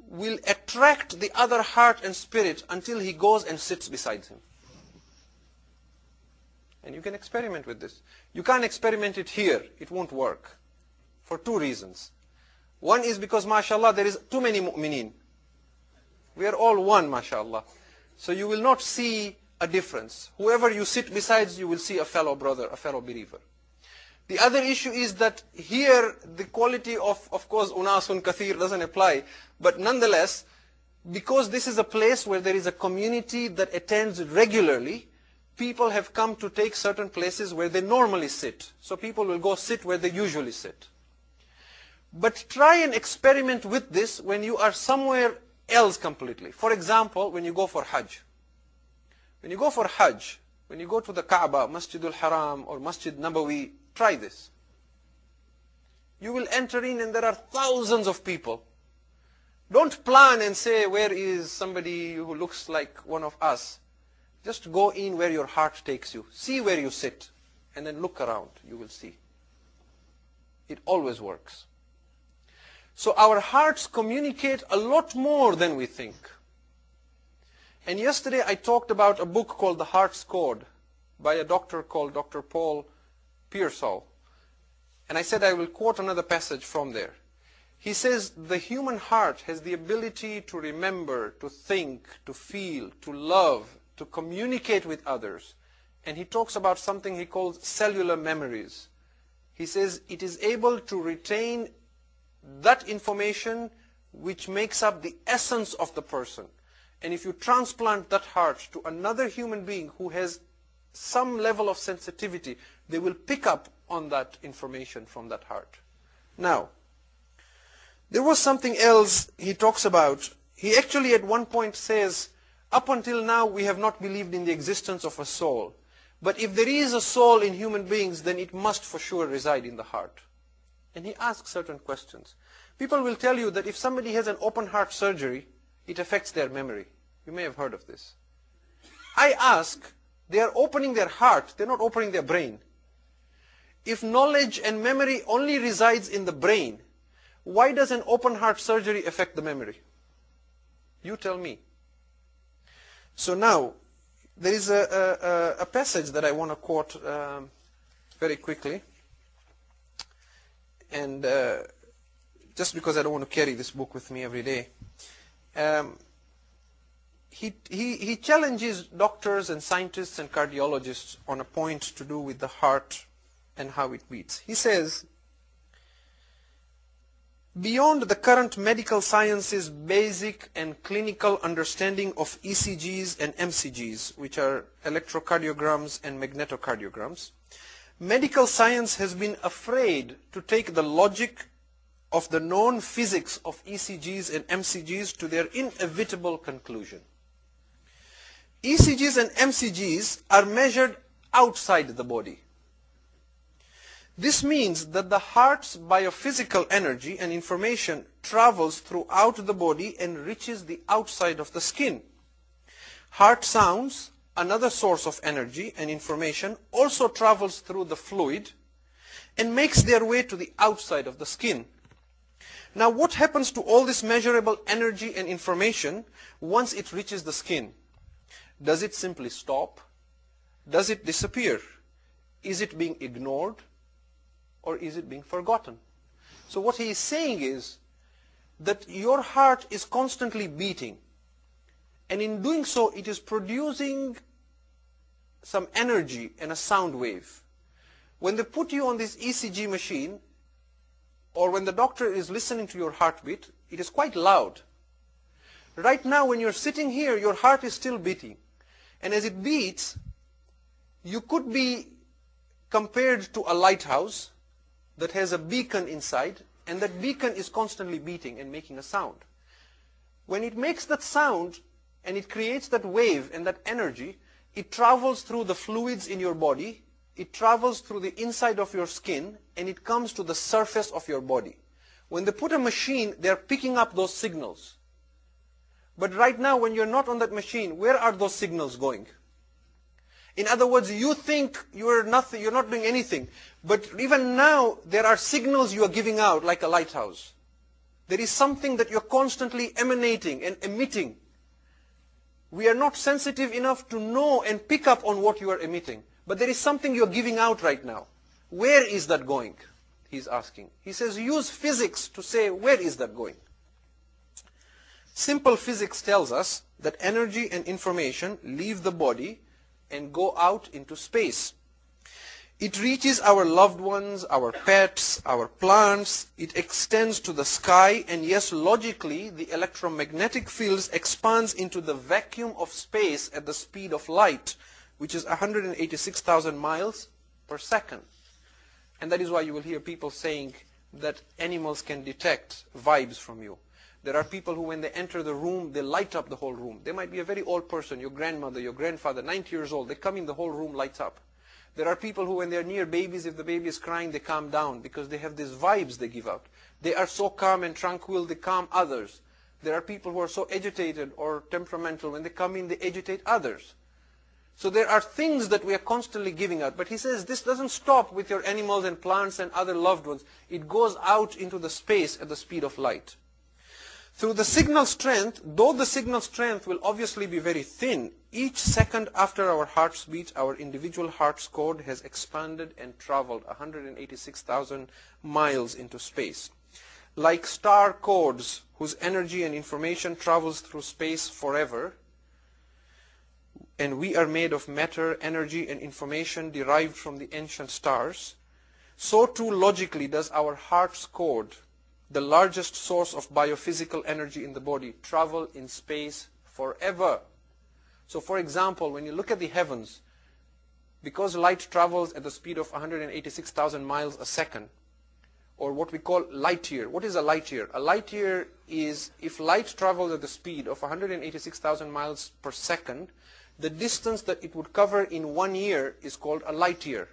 A: will attract the other heart and spirit until he goes and sits beside him. And you can experiment with this. You can't experiment it here. It won't work. For two reasons. One is because, mashallah, there is too many mu'mineen. We are all one, mashallah. So you will not see a difference. Whoever you sit beside, you will see a fellow brother, a fellow believer. The other issue is that here the quality of course, unasun kathir doesn't apply. But nonetheless, because this is a place where there is a community that attends regularly, people have come to take certain places where they normally sit. So people will go sit where they usually sit. But try and experiment with this when you are somewhere else completely. For example, when you go for Hajj. When you go for Hajj, when you go to the Kaaba, Masjidul Haram or Masjid Nabawi, try this. You will enter in and there are thousands of people. Don't plan and say, where is somebody who looks like one of us? Just go in where your heart takes you. See where you sit. And then look around. You will see. It always works. So our hearts communicate a lot more than we think. And yesterday I talked about a book called The Heart's Code by a doctor called Dr. Paul Pearsall. And I said I will quote another passage from there. He says, the human heart has the ability to remember, to think, to feel, to love, to communicate with others. And he talks about something he calls cellular memories. He says it is able to retain that information which makes up the essence of the person. And if you transplant that heart to another human being who has some level of sensitivity, they will pick up on that information from that heart. Now, There was something else he talks about. He actually at one point says, up until now we have not believed in the existence of a soul. But if there is a soul in human beings, then it must for sure reside in the heart. And he asks certain questions. People will tell you that if somebody has an open heart surgery, it affects their memory. You may have heard of this. I ask, they are opening their heart, they're not opening their brain. If knowledge and memory only resides in the brain, why does an open heart surgery affect the memory? You tell me. So now, there is a passage that I want to quote very quickly. And just because I don't want to carry this book with me every day. He challenges doctors and scientists and cardiologists on a point to do with the heart and how it beats. He says, beyond the current medical science's basic and clinical understanding of ECGs and MCGs, which are electrocardiograms and magnetocardiograms, medical science has been afraid to take the logic of the known physics of ECGs and MCGs to their inevitable conclusion. ECGs and MCGs are measured outside the body. This means that the heart's biophysical energy and information travels throughout the body and reaches the outside of the skin. Heart sounds, another source of energy and information, also travels through the fluid and makes their way to the outside of the skin. Now, what happens to all this measurable energy and information once it reaches the skin? Does it simply stop? Does it disappear? Is it being ignored? Or is it being forgotten? So what he is saying is that your heart is constantly beating. And in doing so, it is producing some energy and a sound wave. When they put you on this ECG machine, or when the doctor is listening to your heartbeat, it is quite loud. Right now, when you're sitting here, your heart is still beating. And as it beats, you could be compared to a lighthouse that has a beacon inside, and that beacon is constantly beating and making a sound. When it makes that sound, and it creates that wave and that energy, it travels through the fluids in your body, it travels through the inside of your skin, and it comes to the surface of your body. When they put a machine, they're picking up those signals. But right now, when you're not on that machine, where are those signals going? In other words, you think you're not doing anything. But even now, there are signals you are giving out like a lighthouse. There is something that you're constantly emanating and emitting. We are not sensitive enough to know and pick up on what you are emitting. But there is something you're giving out right now. Where is that going? He's asking. He says, use physics to say, where is that going? Simple physics tells us that energy and information leave the body and go out into space. It reaches our loved ones, our pets, our plants. It extends to the sky, and yes, logically, the electromagnetic fields expands into the vacuum of space at the speed of light, which is 186,000 miles per second. And that is why you will hear people saying that animals can detect vibes from you. There are people who, when they enter the room, they light up the whole room. They might be a very old person, your grandmother, your grandfather, 90 years old. They come in, the whole room lights up. There are people who, when they're near babies, if the baby is crying, they calm down because they have these vibes they give out. They are so calm and tranquil, they calm others. There are people who are so agitated or temperamental. When they come in, they agitate others. So there are things that we are constantly giving out. But he says this doesn't stop with your animals and plants and other loved ones. It goes out into the space at the speed of light. Through the signal strength, though the signal strength will obviously be very thin, each second after our heart's beat, our individual heart's cord has expanded and traveled 186,000 miles into space. Like star cords whose energy and information travels through space forever, and we are made of matter, energy, and information derived from the ancient stars, so too logically does our heart's cord, the largest source of biophysical energy in the body, travel in space forever. So for example, when you look at the heavens, because light travels at the speed of 186,000 miles a second, or what we call light year. What is a light year? A light year is, if light travels at the speed of 186,000 miles per second, the distance that it would cover in 1 year is called a light year.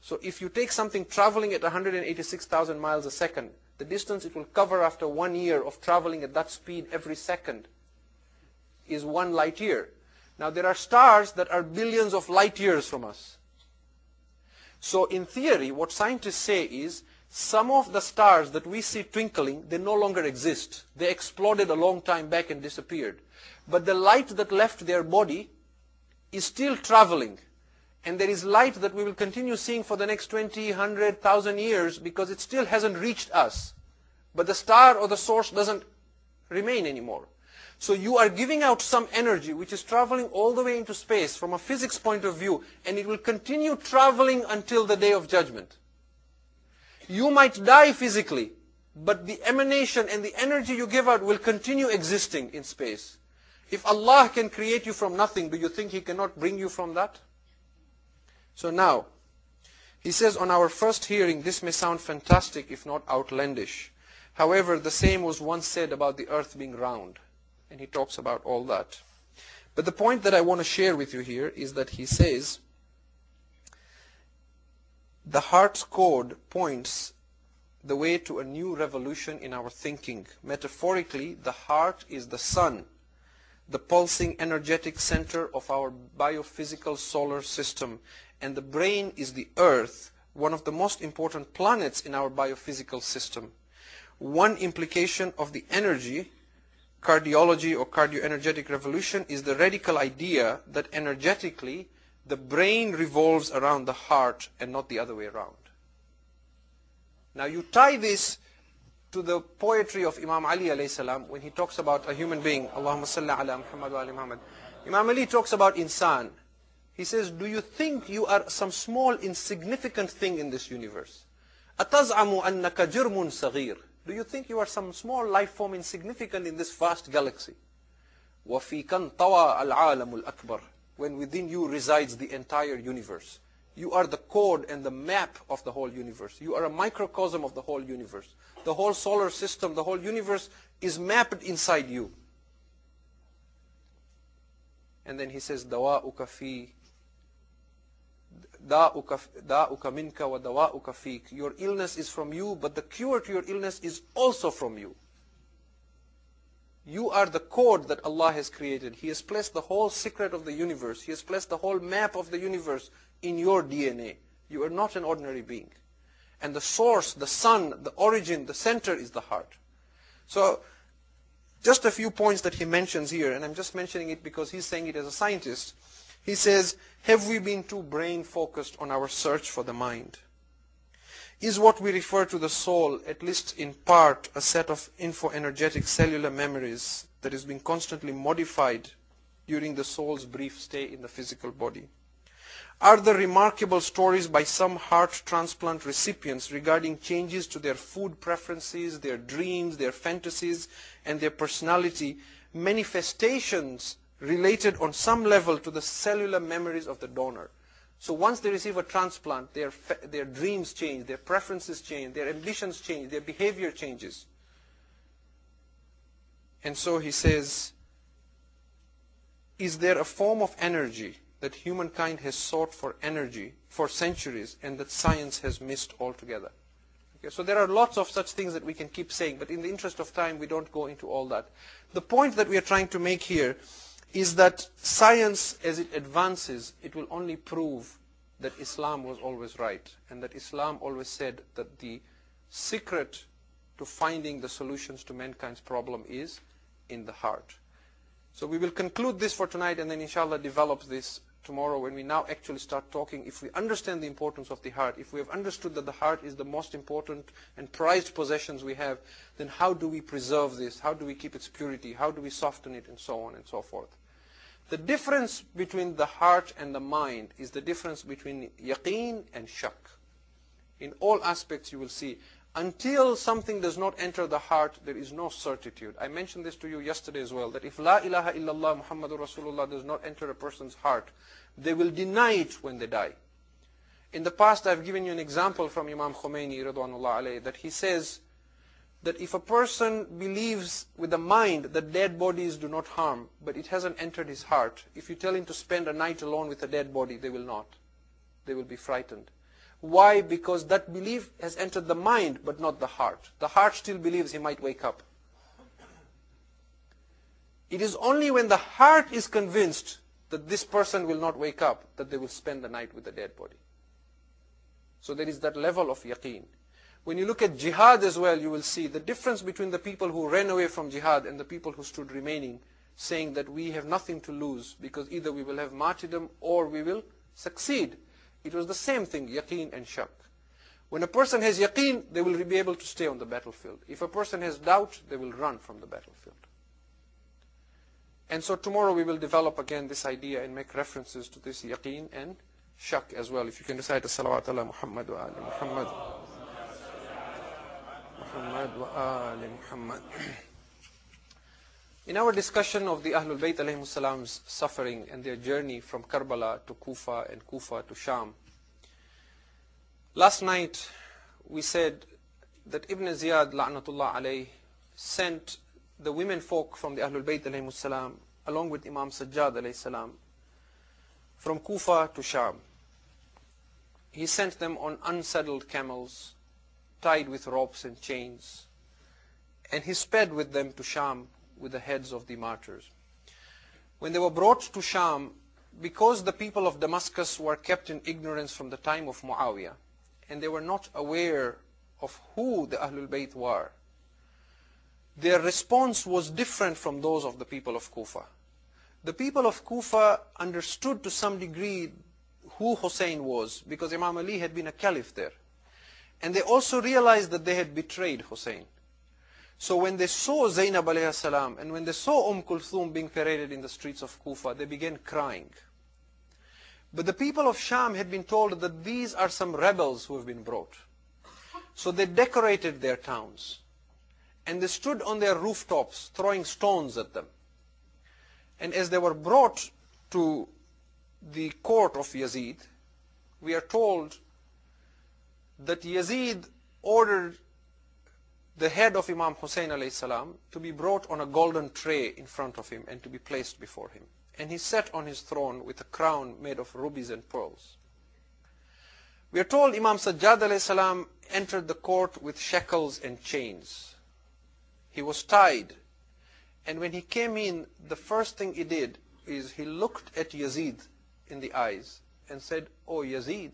A: So if you take something traveling at 186,000 miles a second, the distance it will cover after 1 year of traveling at that speed every second is 1 light year. Now there are stars that are billions of light years from us. So in theory, what scientists say is, some of the stars that we see twinkling, they no longer exist. They exploded a long time back and disappeared. But the light that left their body is still traveling. And there is light that we will continue seeing for the next 20, 100, 1,000 years because it still hasn't reached us. But the star or the source doesn't remain anymore. So you are giving out some energy which is traveling all the way into space from a physics point of view, and it will continue traveling until the day of judgment. You might die physically, but the emanation and the energy you give out will continue existing in space. If Allah can create you from nothing, do you think He cannot bring you from that? So now, he says, on our first hearing, this may sound fantastic if not outlandish. However, the same was once said about the earth being round. And he talks about all that. But the point that I want to share with you here is that he says, the heart's code points the way to a new revolution in our thinking. Metaphorically, the heart is the sun, the pulsing energetic center of our biophysical solar system. And the brain is the earth, one of the most important planets in our biophysical system. One implication of the energy, cardiology or cardioenergetic revolution, is the radical idea that energetically the brain revolves around the heart and not the other way around. Now you tie this to the poetry of Imam Ali alayhi salam when he talks about a human being. Allahumma salli ala Muhammad wa ali Muhammad. Imam Ali talks about insan. He says, do you think you are some small insignificant thing in this universe? أَتَزْعَمُ أَنَّكَ جِرْمٌ صَغِيرٌ. Do you think you are some small life form insignificant in this vast galaxy? وَفِي كَنْ طَوَى الْعَالَمُ الْأَكْبَرُ. When within you resides the entire universe. You are the code and the map of the whole universe. You are a microcosm of the whole universe. The whole solar system, the whole universe is mapped inside you. And then he says, دَوَاؤُكَ فِي دَاؤُكَ مِنْكَ وَدَوَاؤُكَ فِيكَ. Your illness is from you, but the cure to your illness is also from you. You are the code that Allah has created. He has placed the whole secret of the universe. He has placed the whole map of the universe in your DNA. You are not an ordinary being. And the source, the sun, the origin, the center is the heart. So, just a few points that he mentions here, and I'm just mentioning it because he's saying it as a scientist. He says, have we been too brain-focused on our search for the mind? Is what we refer to the soul, at least in part, a set of info-energetic cellular memories that is being constantly modified during the soul's brief stay in the physical body? Are there remarkable stories by some heart transplant recipients regarding changes to their food preferences, their dreams, their fantasies, and their personality, manifestations related on some level to the cellular memories of the donor? So once they receive a transplant, their dreams change, their preferences change, their ambitions change, their behavior changes. And so he says, is there a form of energy that humankind has sought for energy for centuries and that science has missed altogether? Okay, so there are lots of such things that we can keep saying, but in the interest of time, we don't go into all that. The point that we are trying to make here is that science, as it advances, it will only prove that Islam was always right, and that Islam always said that the secret to finding the solutions to mankind's problem is in the heart. So we will conclude this for tonight, and then inshallah develop this tomorrow when we now actually start talking. If we understand the importance of the heart, if we have understood that the heart is the most important and prized possessions we have, then how do we preserve this? How do we keep its purity? How do we soften it? And so on and so forth. The difference between the heart and the mind is the difference between yaqeen and shak. In all aspects you will see, until something does not enter the heart, there is no certitude. I mentioned this to you yesterday as well, that if La ilaha illallah Muhammadur Rasulullah does not enter a person's heart, they will deny it when they die. In the past, I've given you an example from Imam Khomeini, Ridwanullah alayhi, that he says that if a person believes with the mind that dead bodies do not harm, but it hasn't entered his heart, if you tell him to spend a night alone with a dead body, they will not. They will be frightened. Why? Because that belief has entered the mind, but not the heart. The heart still believes he might wake up. It is only when the heart is convinced that this person will not wake up that they will spend the night with the dead body. So there is that level of yaqeen. When you look at jihad as well, you will see the difference between the people who ran away from jihad and the people who stood remaining, saying that we have nothing to lose because either we will have martyrdom or we will succeed. It was the same thing, yaqeen and shak. When a person has yaqeen, they will be able to stay on the battlefield. If a person has doubt, they will run from the battlefield. And so tomorrow we will develop again this idea and make references to this yaqeen and shak as well. If you can recite the salawat ala Muhammad wa ali Muhammad. Muhammad wa ali Muhammad. In our discussion of the Ahlul Bayt alayhimus salam's suffering and their journey from Karbala to Kufa and Kufa to Sham, last night we said that Ibn Ziyad la'natullah alayh sent the women folk from the Ahlul Bayt alayhimus salam along with Imam Sajjad alayhi salam from Kufa to Sham. He sent them on unsaddled camels, tied with ropes and chains, and he sped with them to Sham with the heads of the martyrs. When they were brought to Sham, because the people of Damascus were kept in ignorance from the time of Muawiyah, and they were not aware of who the Ahlul Bayt were, their response was different from those of the people of Kufa. The people of Kufa understood to some degree who Hussein was, because Imam Ali had been a caliph there. And they also realized that they had betrayed Hussein. So when they saw Zainab alayhi salam, and when they saw Kulthum being paraded in the streets of Kufa, they began crying. But the people of Sham had been told that these are some rebels who have been brought. So they decorated their towns. And they stood on their rooftops throwing stones at them. And as they were brought to the court of Yazid, we are told that Yazid ordered the head of Imam Hussein alayhi salam to be brought on a golden tray in front of him and to be placed before him. And he sat on his throne with a crown made of rubies and pearls. We are told Imam Sajjad alayhi salam entered the court with shackles and chains. He was tied. And when he came in, the first thing he did is he looked at Yazid in the eyes and said, "Oh Yazid,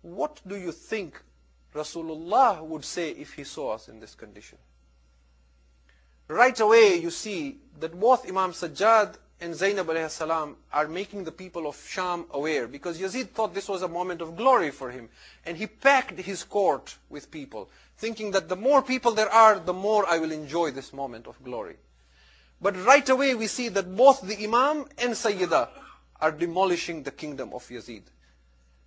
A: what do you think Rasulullah would say if he saw us in this condition?" Right away you see that both Imam Sajjad and Zainab alayhi salam are making the people of Sham aware, because Yazid thought this was a moment of glory for him. And he packed his court with people, thinking that the more people there are, the more I will enjoy this moment of glory. But right away we see that both the Imam and Sayyidah are demolishing the kingdom of Yazid.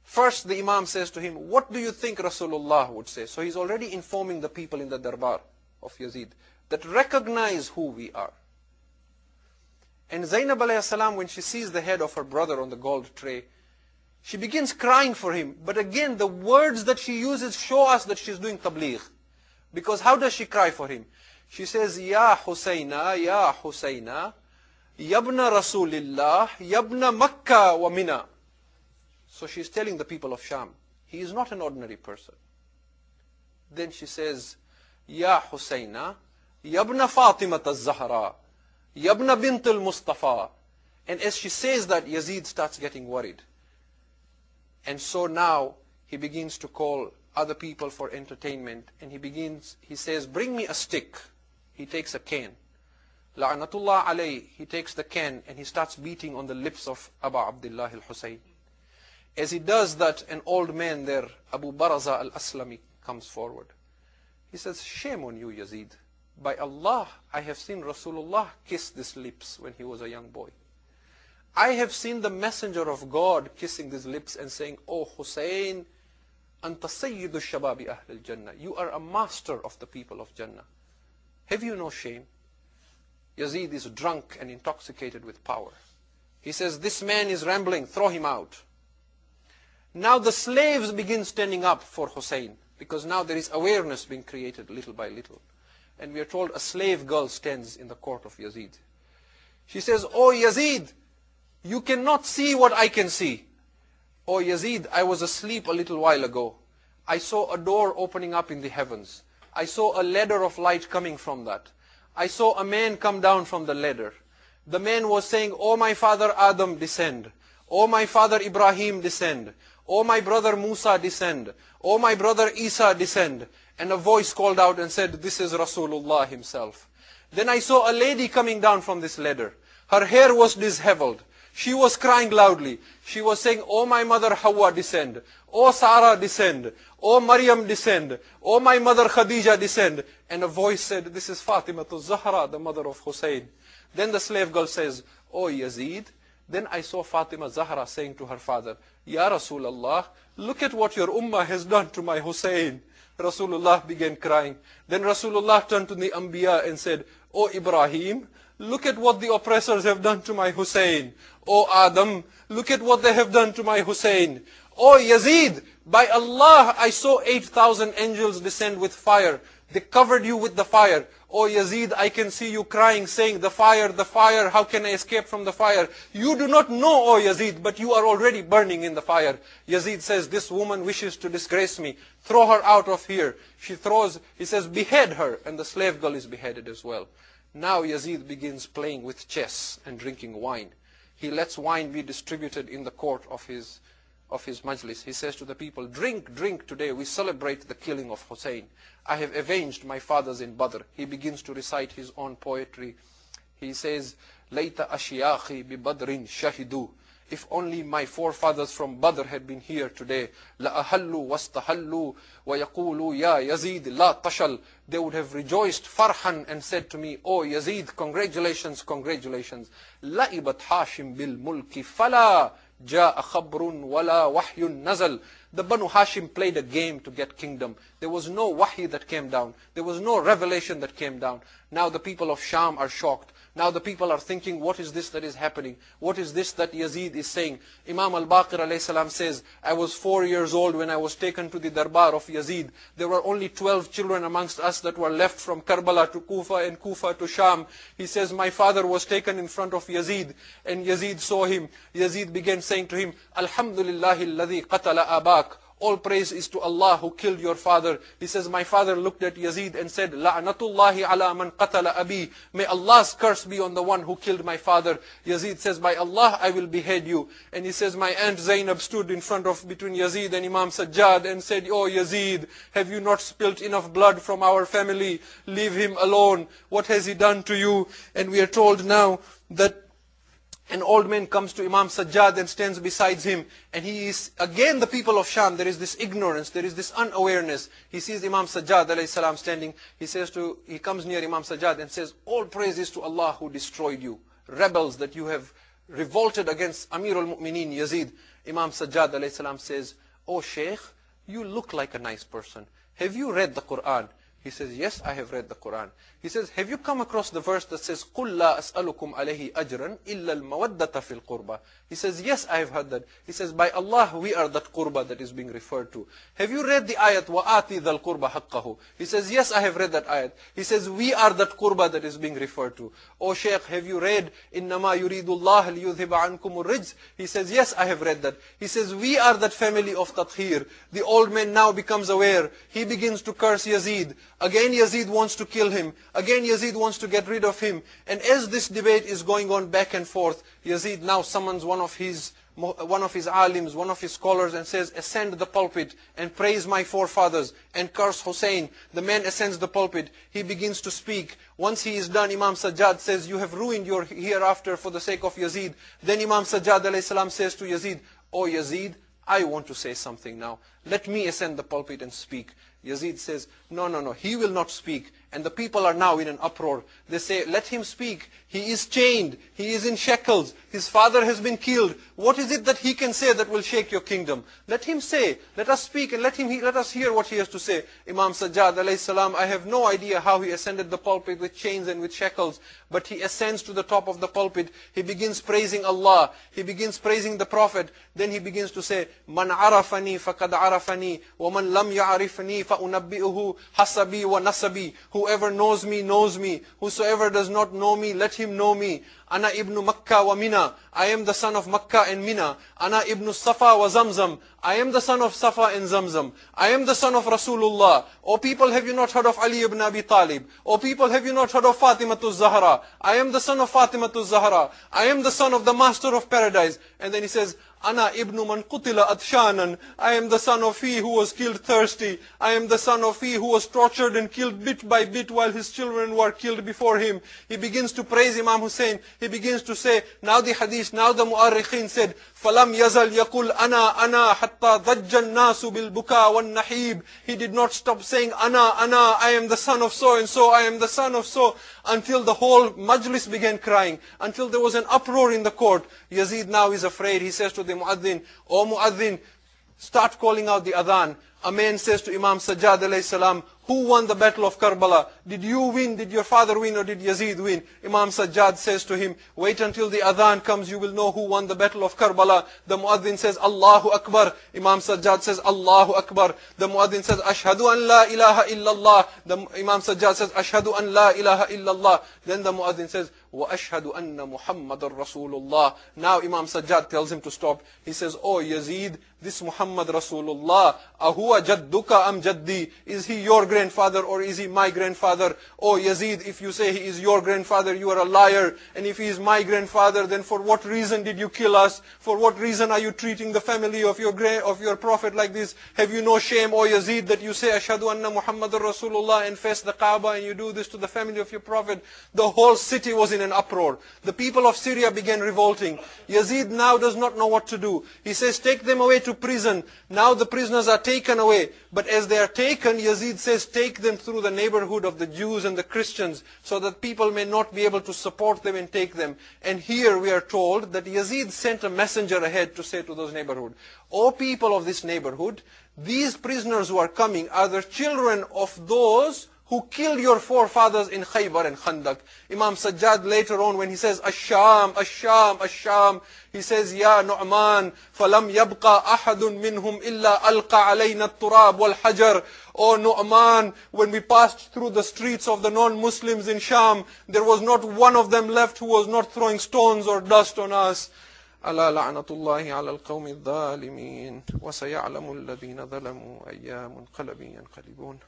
A: First the Imam says to him, "What do you think Rasulullah would say?" So he's already informing the people in the darbar of Yazid that recognize who we are. And Zainab alayhi salam, when she sees the head of her brother on the gold tray, she begins crying for him. But again, the words that she uses show us that she's doing tabligh. Because how does she cry for him? She says, "Ya Husayna, Ya Husayna, Yabna Rasulillah, Yabna Makkah wa Mina." So she's telling the people of Sham, he is not an ordinary person. Then she says, "Ya Husayna, Yabna Fatimat al-Zahra, Yabna bint al-Mustafa." And as she says that, Yazid starts getting worried. And so now he begins to call other people for entertainment. And he says, "Bring me a stick." He takes a cane. La'natullah alayh, he takes the cane and he starts beating on the lips of Abu Abdullah al-Husayn. As he does that, an old man there, Abu Baraza al-Aslami, comes forward. He says, "Shame on you, Yazid. By Allah, I have seen Rasulullah kiss these lips when he was a young boy. I have seen the messenger of God kissing these lips and saying, 'Oh Hussein, anta sayyidu shababi ahl al-Jannah. You are a master of the people of Jannah. Have you no shame?'" Yazid is drunk and intoxicated with power. He says, "This man is rambling, throw him out." Now the slaves begin standing up for Hussein, because now there is awareness being created little by little. And we are told a slave girl stands in the court of Yazid. She says, "Oh Yazid, you cannot see what I can see. Oh Yazid, I was asleep a little while ago. I saw a door opening up in the heavens. I saw a ladder of light coming from that. I saw a man come down from the ladder. The man was saying, oh my father Adam, descend. Oh my father Ibrahim, descend. Oh my brother Musa, descend. Oh my brother Isa, descend." And a voice called out and said, "This is Rasulullah himself." Then I saw a lady coming down from this ladder. Her hair was disheveled. She was crying loudly. She was saying, "Oh my mother Hawa, descend. Oh Sarah, descend. Oh Maryam, descend. Oh my mother Khadija, descend." And a voice said, "This is Fatima to Zahra, the mother of Hussein." Then the slave girl says, "Oh Yazid." Then I saw Fatima Zahra saying to her father, "Ya Rasulullah, look at what your ummah has done to my Hussein." Rasulullah began crying. Then Rasulullah turned to the Anbiya and said, "Oh Ibrahim, look at what the oppressors have done to my Hussein. Oh Adam, look at what they have done to my Hussein. Oh Yazid, by Allah, I saw 8,000 angels descend with fire. They covered you with the fire. Oh Yazid, I can see you crying, saying, the fire, how can I escape from the fire? You do not know, oh Yazid, but you are already burning in the fire." Yazid says, "This woman wishes to disgrace me. Throw her out of here." He says, "Behead her." And the slave girl is beheaded as well. Now Yazid begins playing with chess and drinking wine. He lets wine be distributed in the court of his majlis. He says to the people, "Drink, drink today. We celebrate the killing of Hussein. I have avenged my fathers in Badr." He begins to recite his own poetry. He says, "Layta ashiyakhi bi badrin shahidu." If only my forefathers from Badr had been here today. La ahallu wastahallu wa yaqulu ya Yazid la tashal. They would have rejoiced farhan and said to me, "Oh Yazid, congratulations, congratulations. La'ibat Hashim bil mulki fala ja'a khabrun wala wahyun nazal." The Banu Hashim played a game to get kingdom. There was no wahi that came down. There was no revelation that came down. Now the people of Sham are shocked. Now the people are thinking, what is this that is happening? What is this that Yazid is saying? Imam al-Baqir alayhi salam says, "I was 4 years old when I was taken to the darbar of Yazid. There were only 12 children amongst us that were left from Karbala to Kufa and Kufa to Sham." He says, "My father was taken in front of Yazid and Yazid saw him. Yazid began saying to him, 'Alhamdulillahi alladhi qatala abak.' All praise is to Allah who killed your father." He says, "My father looked at Yazid and said, 'La'natullahi ala man qatala abi.' May Allah's curse be on the one who killed my father." Yazid says, "By Allah, I will behead you." And he says, "My aunt Zainab stood in front of between Yazid and Imam Sajjad and said, 'Oh Yazid, have you not spilt enough blood from our family? Leave him alone. What has he done to you?" And we are told now that an old man comes to Imam Sajjad and stands beside him. And he is, again the people of Sham, there is this ignorance, there is this unawareness. He sees Imam Sajjad alayhi salam standing. He comes near Imam Sajjad and says, "All praise is to Allah who destroyed you. Rebels that you have revolted against Amir al-Mu'mineen Yazid." Imam Sajjad alayhi salam says, "Oh Shaykh, you look like a nice person. Have you read the Quran?" He says, "Yes, I have read the Quran." He says, "Have you come across the verse that says, 'Qul la as'alukum alayhi ajran illa al-mawaddata fil qurba'?" He says, "Yes, I have heard that." He says, "By Allah, we are that qurba that is being referred to." "Have you read the ayat, wa'ati dhal qurba haqqahu?" He says, "Yes, I have read that ayat." He says, "We are that qurba that is being referred to." "Oh Shaykh, have you read, innama yuridullah liyudhiba ankum ar-rijs?" He says, "Yes, I have read that." He says, "We are that family of tathir." The old man now becomes aware. He begins to curse Yazid. Again Yazid wants to kill him. Again Yazid wants to get rid of him. And as this debate is going on back and forth, Yazid now summons one of his alims, one of his scholars, and says, "Ascend the pulpit and praise my forefathers and curse Hussein." The man ascends the pulpit. He begins to speak. Once he is done, Imam Sajjad says, "You have ruined your hereafter for the sake of Yazid." Then Imam Sajjad alayhi salam says to Yazid, "Oh Yazid, I want to say something now. let me ascend the pulpit and speak. Yazid says, no, he will not speak. And the people are now in an uproar. They say, let him speak. He is chained. He is in shackles. His father has been killed. What is it that he can say that will shake your kingdom? Let him say. Let us speak and let us hear what he has to say. Imam Sajjad alayhi salam, I have no idea how he ascended the pulpit with chains and with shackles. But he ascends to the top of the pulpit. He begins praising Allah. He begins praising the Prophet. Then he begins to say, Man arafani faqad arafani, wa man lam ya'arifani fa'unabbi'uhu hasabi wa nasabi. Whoever knows me, knows me. Whosoever does not know me, let him know me. Ana ibn Makkah wa Mina. I am the son of Makkah and Mina. Ana ibn Safa wa Zamzam. I am the son of Safa and Zamzam. I am the son of Rasulullah. O people, have you not heard of Ali ibn Abi Talib? O people, have you not heard of Fatimatul Zahra? I am the son of Fatimatul Zahra. I am the son of the master of paradise. And then he says, Ana ibn man qutila atshanan. I am the son of he who was killed thirsty. I am the son of he who was tortured and killed bit by bit while his children were killed before him. He begins to praise Imam Hussein. He begins to say, now the hadith, now the mu'arrikhin said, فَلَمْ يَزَلْ يَقُلْ أَنَا حَتَّى ضَجَّ النَّاسُ بِالْبُكَى وَالنَّحِيبِ. He did not stop saying, Ana, I am the son of so and so, I am the son of so, until the whole majlis began crying, until there was an uproar in the court. Yazid now is afraid. He says to the muaddin, O muaddin, start calling out the adhan. A man says to Imam Sajjad alayhi salam, who won the battle of Karbala? Did you win? Did your father win? Or did Yazid win? Imam Sajjad says to him, wait until the adhan comes, you will know who won the battle of Karbala. The muaddin says, Allahu Akbar. Imam Sajjad says, Allahu Akbar. The muaddin says, Ashhadu an la ilaha illallah. The Imam Sajjad says, Ashhadu an la ilaha illallah. Then the muaddin says, wa ashhadu anna Muhammadar Rasulullah. Now Imam Sajjad tells him to stop. He says, oh Yazid, this Muhammad Rasulullah, ahuwa jadduka am jaddi? Is he your grandfather or is he my grandfather? Oh Yazid, if you say he is your grandfather, you are a liar. And if he is my grandfather, then for what reason did you kill us? For what reason are you treating the family of your prophet like this? Have you no shame, oh Yazid, that you say Ashhadu anna Muhammadar Rasulullah and face the Kaaba and you do this to the family of your prophet? The whole city was in an uproar. The people of Syria began revolting. Yazid now does not know what to do. He says, take them away to prison. Now the prisoners are taken away. But as they are taken, Yazid says, take them through the neighborhood of the Jews and the Christians so that people may not be able to support them and take them. And here we are told that Yazid sent a messenger ahead to say to those neighborhood, O people of this neighborhood, these prisoners who are coming are the children of those who killed your forefathers in Khaybar and Khandak. Imam Sajjad later on when he says, Ash-Sham, Ash-Sham, Ash-Sham, he says, Ya Nu'man, فَلَمْ يَبْقَى أَحَدٌ مِّنْهُمْ إِلَّا أَلْقَى عَلَيْنَا التُّرَابِ وَالْحَجَرِ. Oh Nu'man, when we passed through the streets of the non-Muslims in Sham, there was not one of them left who was not throwing stones or dust on us. ألا لعنة الله على القوم الظالمين وسيعلم الذين ظلموا أيام منقلب ينقلبون.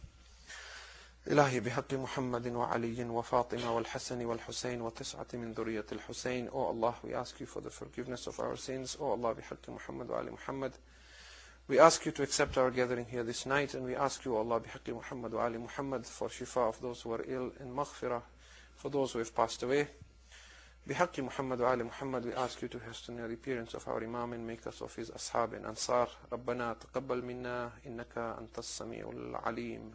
A: إلهي بحق محمد وعلي وفاطمة والحسن والحسين وتسعة من ذرية الحسين. Oh Allah, we ask you for the forgiveness of our sins. Oh Allah, بحق محمد وعلي محمد. We ask you to accept our gathering here this night, and we ask you, Allah, بحق محمد وعلي محمد, for shifa of those who are ill, and maghfirah for those who have passed away. بحق محمد وعلي محمد, we ask you to hasten the appearance of our Imam and make us of his ashab and ansar. ربنا تقبل منا إنك أنت السميع العليم.